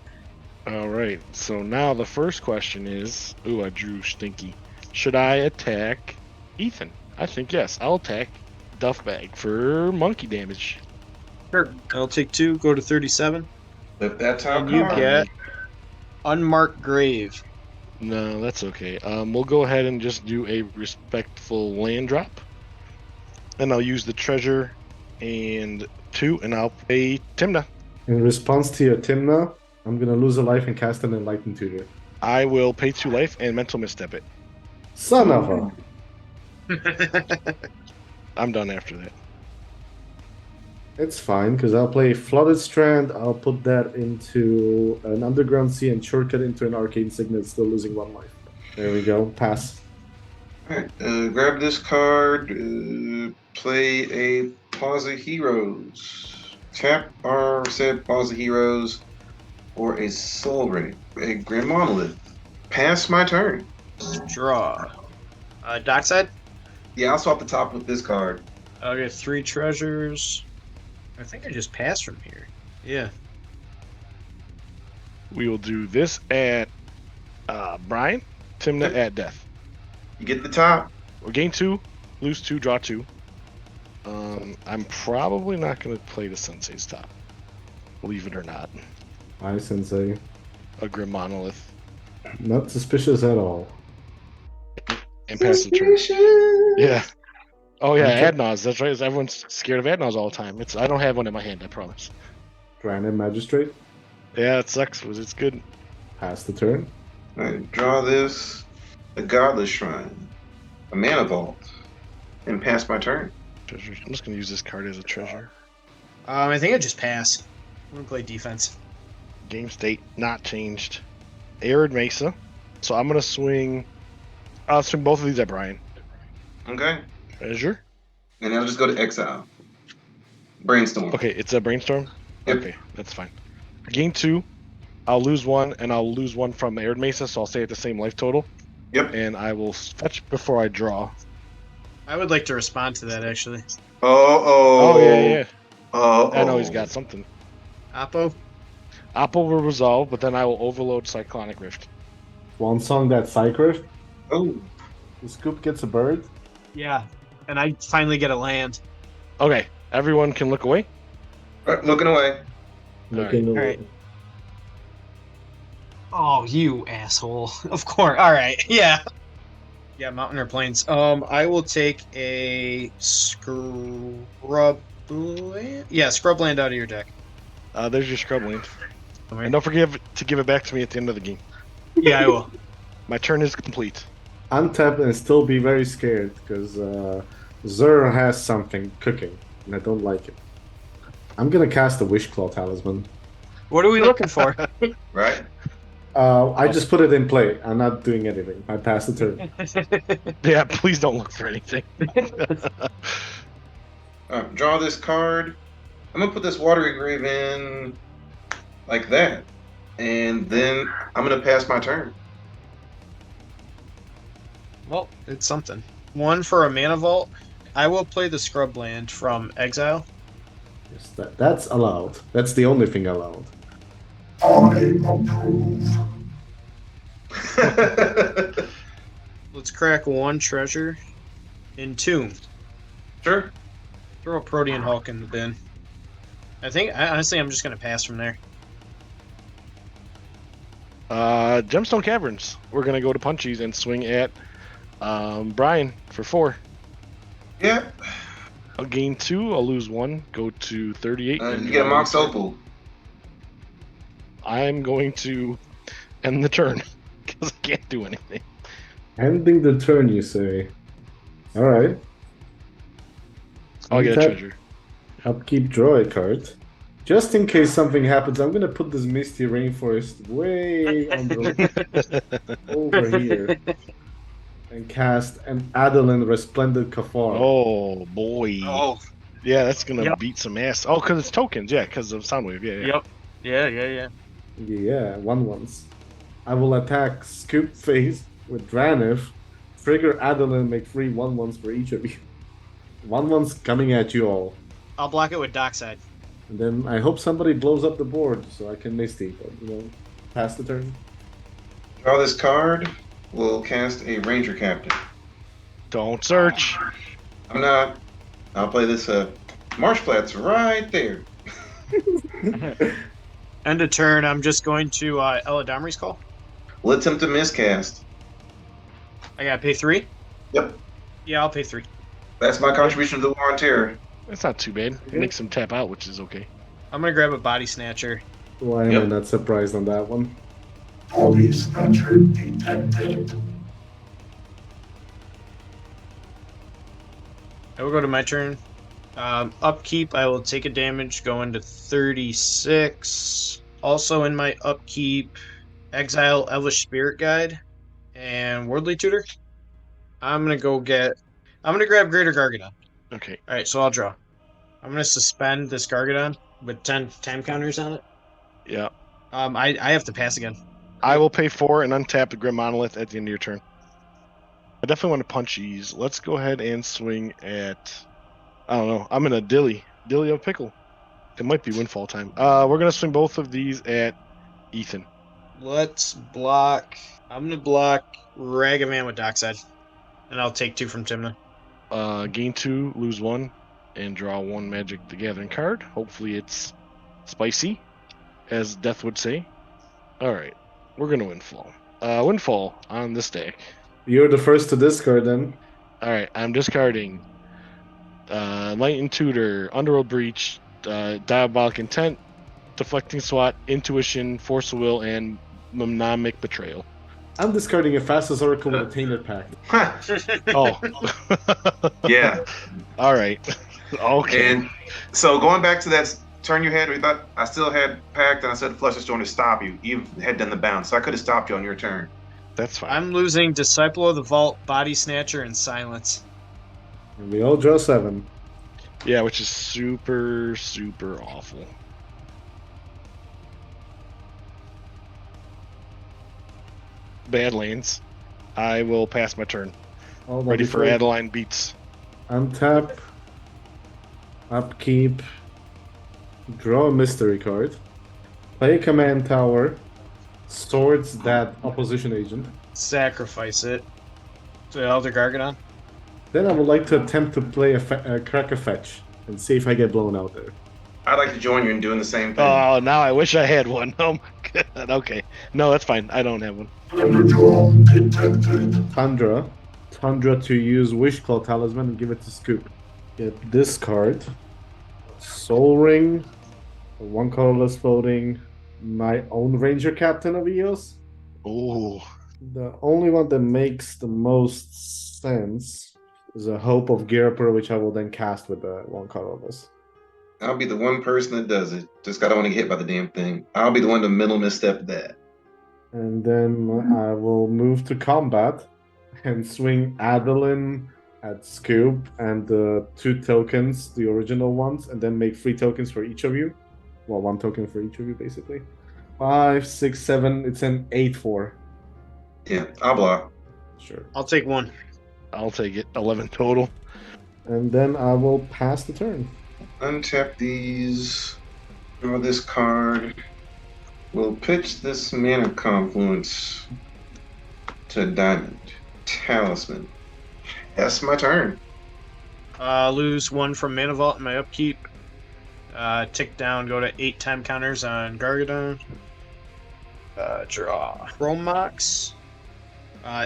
All right. So now the first question is, ooh, I drew Stinky. Should I attack Ethan? I think yes. I'll attack Duffbag for monkey damage. Sure. I'll take 2, go to 37. Flip that top And you card. get Unmarked Grave. No, that's okay. We'll go ahead and just do a respectful land drop. And I'll use the treasure and 2, and I'll pay Timna. In response to your Timna, I'm gonna lose a life and cast an Enlightened Tutor. I will pay 2 life and mental misstep it. Son of a... I'm done after that. It's fine, because I'll play Flooded Strand, I'll put that into an Underground Sea and shortcut into an Arcane Signet, still losing 1 life. There we go, pass. Alright, grab this card, play a Pause of Heroes. Tap our said Pause of Heroes or a Soul Ring, a Grand Monolith. Pass my turn. Draw. Dockside? Yeah, I'll swap the top with this card. I'll get 3 treasures. I think I just passed from here. Yeah. We will do this at Brian, Timna at Death. You get the top. We'll gain 2, lose 2, draw 2. I'm probably not going to play the Sensei's top. Believe it or not. Hi, Sensei. A Grim Monolith. Not suspicious at all. And pass the turn. Yeah. Oh yeah, Adnaz. That's right. Everyone's scared of Adnaz all the time. I don't have one in my hand, I promise. Granite Magistrate? Yeah, it sucks, but it's good. Pass the turn. Alright, draw this. A Godless Shrine. A Mana Vault. And pass my turn. Treasure. I'm just gonna use this card as a treasure. I think I just pass. I'm gonna play defense. Game state not changed. Arid Mesa. So I'm gonna swing. I'll swing both of these at Brian. Okay. Treasure. And I'll just go to exile. Brainstorm. Okay, it's a brainstorm. Yep. Okay, that's fine. Game 2, I'll lose one, and I'll lose one from Arid Mesa, so I'll stay at the same life total. Yep. And I will fetch before I draw. I would like to respond to that actually. Oh yeah. Oh. I know he's got something. Oppo. Oppo will resolve, but then I will overload Cyclonic Rift. One song that Cycler. Oh. The scoop gets a bird. Yeah, and I finally get a land. Okay, everyone can look away. Looking away. Looking All right. Oh, you asshole! Of course. All right. Yeah. Yeah, mountain or plains. I will take a scrub land. Yeah, scrub land out of your deck. There's your scrub land. And don't forget to give it back to me at the end of the game. Yeah, I will. My turn is complete. Untap and still be very scared because Zur has something cooking and I don't like it. I'm gonna cast a Wishclaw Talisman. What are we looking for? Right. I just put it in play. I'm not doing anything. I pass the turn. Yeah, please don't look for anything. Draw this card. I'm gonna put this Watery Grave in like that, and then I'm gonna pass my turn. Well, it's something. One for a mana vault. I will play the scrub land from exile. Yes, that's allowed. That's the only thing allowed. I approve. Let's crack one treasure. Entomb. Sure. Throw a Protean Hulk in the bin. Honestly, I'm just gonna pass from there. Gemstone Caverns. We're gonna go to Punchies and swing at Brian for 4. Yeah. I'll gain 2. I'll lose 1. Go to 38. You get a Mox Opal. I'm going to end the turn because I can't do anything. Ending the turn, you say? All right. I'll get a Untap, treasure. Upkeep, draw a card. Just in case something happens, I'm gonna put this Misty Rainforest way over here and cast an Adeline Resplendent Kafar. Oh boy. Oh. Yeah, that's gonna beat some ass. Oh, because it's tokens. Yeah, because of Soundwave. Yeah. Yep. Yeah. Yeah, 1/1s. I will attack Scoopface with Draniv, trigger Adeline, make 3 1/1s for each of you. 1/1s coming at you all. I'll block it with Dockside. And then I hope somebody blows up the board so I can Misty, but pass the turn. Draw this card. We'll cast a Ranger Captain. Don't search. I'm not. I'll play this Marsh Flats right there. End of turn. I'm just going to Eladamri's Call. We'll attempt to miscast. I gotta pay 3. Yep. Yeah, I'll pay 3. That's my contribution to the War on Terror. That's not too bad. It makes him tap out, which is okay. I'm gonna grab a Body Snatcher. Why am I not surprised on that one? Body Snatcher detected. I will go to my turn. Upkeep, I will take a damage going to 36. Also in my upkeep, exile Elvish Spirit Guide and Worldly Tutor. I'm gonna grab Greater Gargadon. Okay. Alright, so I'll draw. I'm gonna suspend this Gargadon with 10 time counters on it. Yeah. I have to pass again. I will pay 4 and untap the Grim Monolith at the end of your turn. I definitely want to punch these. Let's go ahead and swing at... I don't know. I'm in a Dilly of Pickle. It might be Windfall time. We're going to swing both of these at Ethan. Let's block... I'm gonna block Ragavan with Dockside. And I'll take 2 from Timna. Gain 2, lose 1, and draw 1 Magic the Gathering card. Hopefully it's spicy, as Death would say. Alright, we're going to Windfall. Windfall on this deck. You're the first to discard then. Alright, I'm discarding Light and Tutor, Underworld Breach, Diabolic Intent, Deflecting Swat, Intuition, Force of Will, and Mnemonic Betrayal. I'm discarding a Fastest Oracle with a Tainted Pact. Oh. Yeah. All right. Okay. And so going back to that turn you had, we thought I still had Pact, and I said Flush Storm to stop you. You had done the bounce, so I could have stopped you on your turn. That's fine. I'm losing Disciple of the Vault, Body Snatcher, and Silence. And we all draw 7. Yeah, which is super, super awful. Badlands. I will pass my turn. Hold on, Ready for before- Adeline Beats. Untap, upkeep, draw a mystery card, play a command tower, swords that opposition agent. Sacrifice it to Elder Gargadon. Then I would like to attempt to play a crack a fetch and see if I get blown out there. I'd like to join you in doing the same thing. Oh, now I wish I had one. Oh my god. Okay. No, that's fine. I don't have one. Underdrawn detected. Tundra to use Wishclaw Talisman and give it to Scoop. Get this card. Soul Ring. One colorless floating. My own Ranger Captain of Eos. Oh. The only one that makes the most sense is a Hope of Girapur, which I will then cast with the one colorless. I'll be the one person that does it. Just gotta want to get hit by the damn thing. I'll be the one to mental misstep that. And then I will move to combat and swing Adeline at Scoop and the 2 tokens, the original ones, and then make 3 tokens for each of you. Well, 1 token for each of you, basically. 5, 6, 7. It's an 8-4. Yeah, I'll block. Sure. I'll take 1. I'll take it. 11 total. And then I will pass the turn. Untap these. Draw this card. We'll pitch this Mana Confluence to Diamond. Talisman. That's my turn. Lose 1 from Mana Vault in my upkeep. Tick down, go to 8 time counters on Gargadon. Draw Chromox.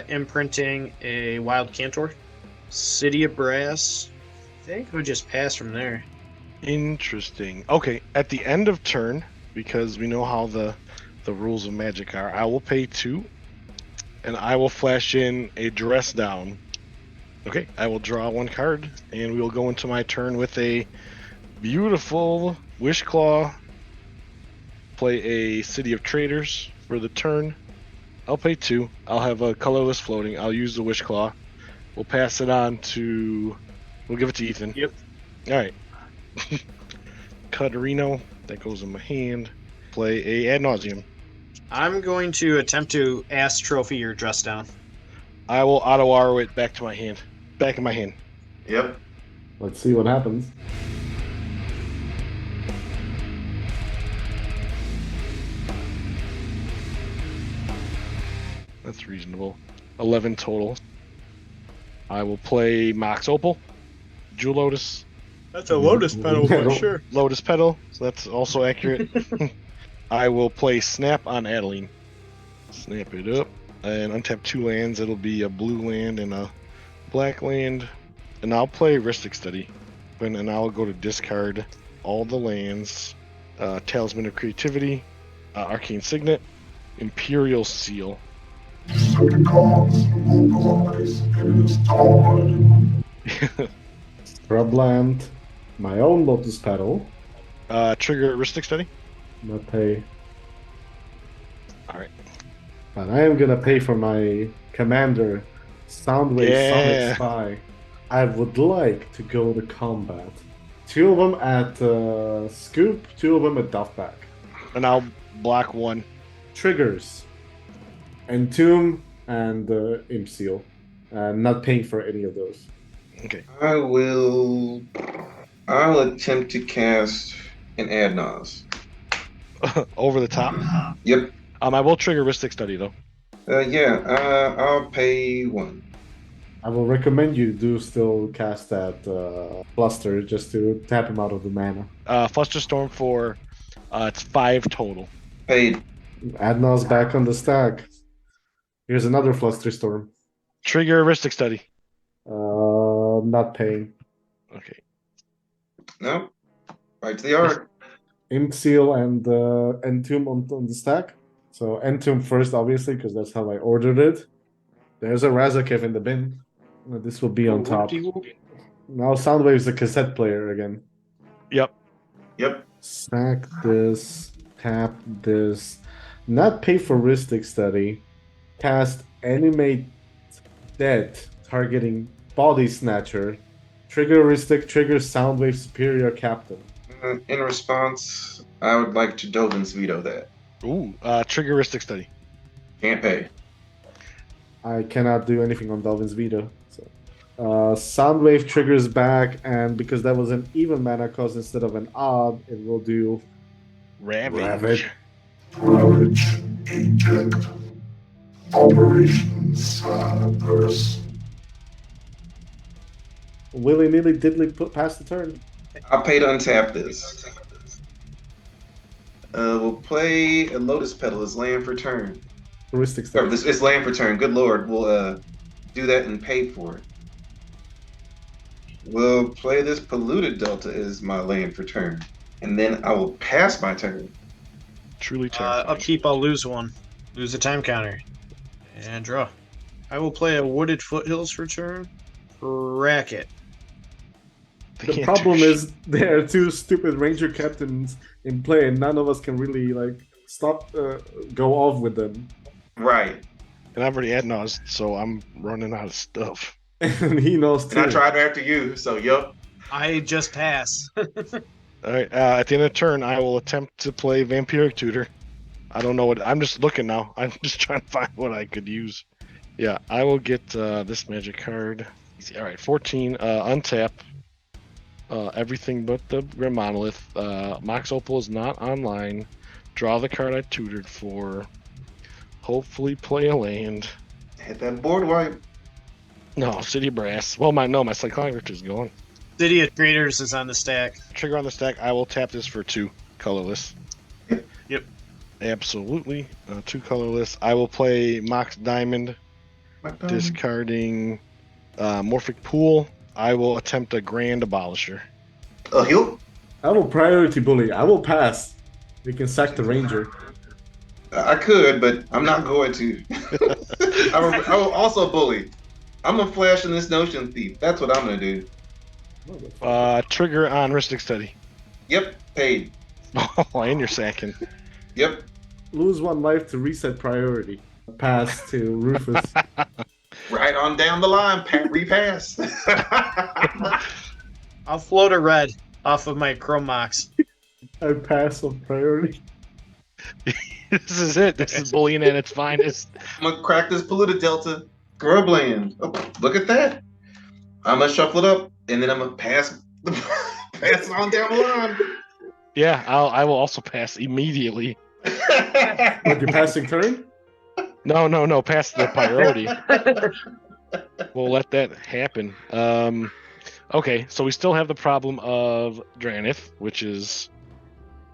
Imprinting a Wild Cantor. City of Brass. I think we'll just pass from there. Interesting. Okay, at the end of turn, because we know how the rules of Magic are, I will pay 2, and I will flash in a Dress Down. Okay, I will draw 1 card, and we will go into my turn with a beautiful Wishclaw. Play a City of Traders for the turn. I'll pay 2. I'll have a colorless floating. I'll use the Wishclaw. We'll pass it on to... We'll give it to Ethan. Yep. Alright. Cutterino. That goes in my hand. Play a Ad Nauseam. I'm going to attempt to Ass Trophy your Dress Down. I will auto-arrow it back to my hand. Back in my hand. Yep. Let's see what happens. That's reasonable. 11 total. I will play Mox Opal. Jewel Lotus. That's a Lotus Petal for sure. Lotus Petal, so that's also accurate. I will play Snap on Adeline. Snap it up. And untap 2 lands. It'll be a blue land and a black land. And I'll play Ristic Study. And I'll go to discard all the lands. Talisman of Creativity. Arcane Signet. Imperial Seal. Decepticons mobilize. It is time. Scrubland. My own Lotus Petal. Trigger Ristic Study. Not pay. Alright. And I am gonna pay for my commander, Soundwave Yeah. Sonic Spy. I would like to go to combat. 2 of them at Scoop, 2 of them at Duffback. And I'll block 1. Triggers. Entomb and Imp Seal. Not paying for any of those. Okay. I'll attempt to cast an Adnos. Over the top. Yep. I will trigger Ristic Study though. I'll pay 1. I will recommend you do still cast that Fluster just to tap him out of the mana. Flusterstorm for it's 5 total. Paid. Adnos back on the stack. Here's another Flusterstorm. Trigger Ristic Study. Not paying. Okay. No. Right to the art. Ink Seal and Entomb on the stack. So Entomb first, obviously, because that's how I ordered it. There's a Razaketh in the bin. This will be on top. Now Soundwave's a cassette player again. Yep. Yep. Sack this, tap this, not pay for Ristic Study, cast Animate Dead, targeting Body Snatcher, trigger Ristic, trigger Soundwave Superior Captain. In response, I would like to Dovin's veto that. Ooh, triggeristic study. Can't pay. I cannot do anything on Dolvin's veto. So, Soundwave triggers back, and because that was an even mana cost instead of an odd, it will do Ravage. Ravage. Eject. Operation Sadness. Willy-nilly diddly put past the turn. I'll pay to untap this. We'll play a Lotus Petal as land for turn. Heuristic Or stuff. this is land for turn. Good lord. We'll do that and pay for it. We'll play this Polluted Delta as my land for turn. And then I will pass my turn. Truly terrifying. Upkeep, I'll lose one. Lose a time counter. And draw. I will play a Wooded Foothills for turn. Racket. The problem is there are two stupid ranger captains in play, and none of us can really like go off with them. Right. And I've already ad-naused, so I'm running out of stuff. And he knows too. And I tried after you, so yup. I just pass. All right. At the end of the turn, I will attempt to play Vampiric Tutor. I don't know what. I'm just looking now. I'm just trying to find what I could use. Yeah, I will get this magic card. All right, 14. Untap. Everything but the Grim Monolith. Mox Opal is not online. Draw the card I tutored for. Hopefully play a land. Hit that board wipe. No, City Brass. Well, my Cyclonic is going. City of Traders is on the stack. Trigger on the stack. I will tap this for 2 colorless. Yep. Absolutely. 2 colorless. I will play Mox Diamond. Discarding Morphic Pool. I will attempt a Grand Abolisher. Heal? I will priority bully. I will pass. We can sack the ranger. I could, but I'm not going to. I will also bully. I'm gonna flash in this Notion Thief. That's what I'm gonna do. Trigger on Ristic Study. Yep, paid. Oh, and you're sacking. Yep. Lose 1 life to reset priority. Pass to Rufus. Right on down the line, repass. I'll float a red off of my Chrome Mox. I pass on priority. This is it. This is bullying at its finest. I'm gonna crack this Polluted Delta. Grubland. Oh, look at that. I'm gonna shuffle it up, and then I'm gonna pass it on down the line. Yeah, I will also pass immediately. What, you're passing turn? No, pass the priority. We'll let that happen. Okay, so we still have the problem of Dranith, which is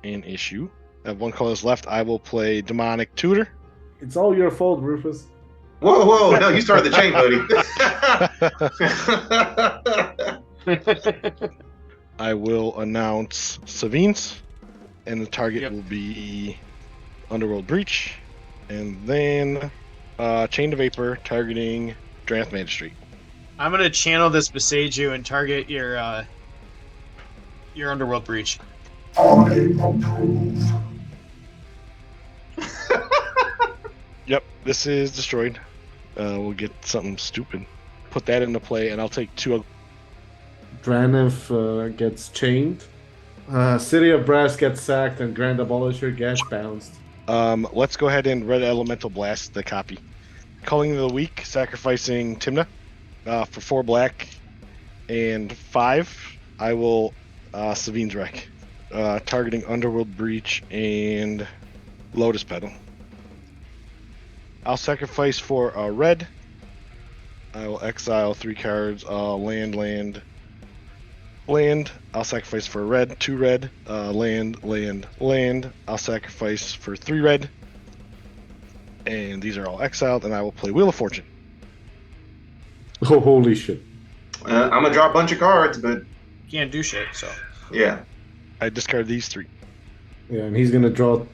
an issue. I have 1 colorless left. I will play Demonic Tutor. It's all your fault, Rufus. Whoa, no, you started the chain, buddy. I will announce Savines, and the target will be Underworld Breach, and then Chain to Vapor targeting Dranith Magistrate. I'm gonna channel this beside you and target your Underworld Breach. I approve. Yep, this is destroyed. We'll get something stupid. Put that into play, and I'll take 2. Dranith gets chained. City of Brass gets sacked, and Grand Abolisher gets bounced. Let's go ahead and Red Elemental Blast the copy. Culling of the Weak, sacrificing Timna for 4 black and 5. I will Savine's Wreck, targeting Underworld Breach and Lotus Petal. I'll sacrifice for a red. I will exile 3 cards. Land. I'll sacrifice for a red. 2 red. Land. I'll sacrifice for 3 red. And these are all exiled, and I will play Wheel of Fortune. Oh, holy shit. I'm gonna draw a bunch of cards, but Can't do shit, so. yeah. I discard these 3. Yeah, and he's gonna draw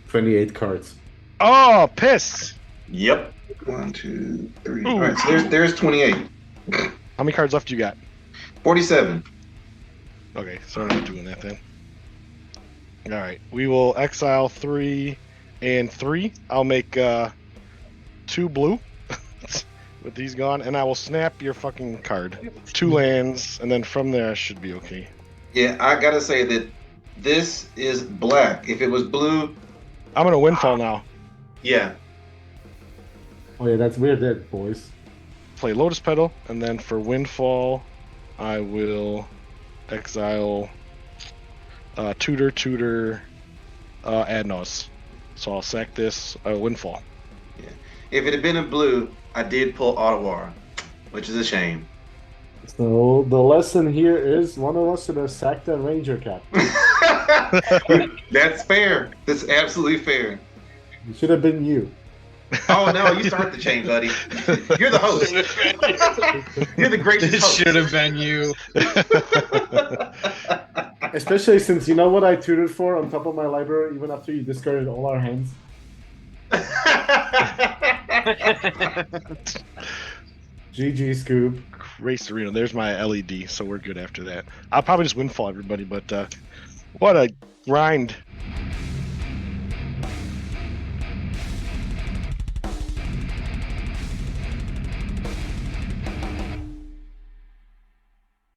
28 cards. Oh, piss! Yep. 1, 2, 3. Ooh. All right, so there's 28. How many cards left you got? 47. Okay, so we're not doing that then. All right, we will exile 3 and 3. I'll make 2 blue with these gone, and I will snap your fucking card. 2 lands, and then from there I should be okay. Yeah, I gotta say that this is black. If it was blue, I'm gonna windfall now. yeah. Oh yeah, that's weird, that boys. Play Lotus Petal, and then for windfall, I will exile tutor, Adnos. So I'll sack this windfall. If it had been in blue, I did pull Ottawa, which is a shame. So the lesson here is one of us should have sacked that Ranger cap. That's fair. That's absolutely fair. It should have been you. Oh no, you start the chain, buddy. You're the host. You're the greatest It host. should have been you. Especially since you know what I tutored for on top of my library, even after you discarded all our hands. GG Scoop. Race Arena. There's my LED, so we're good after that. I'll probably just windfall everybody, but what a grind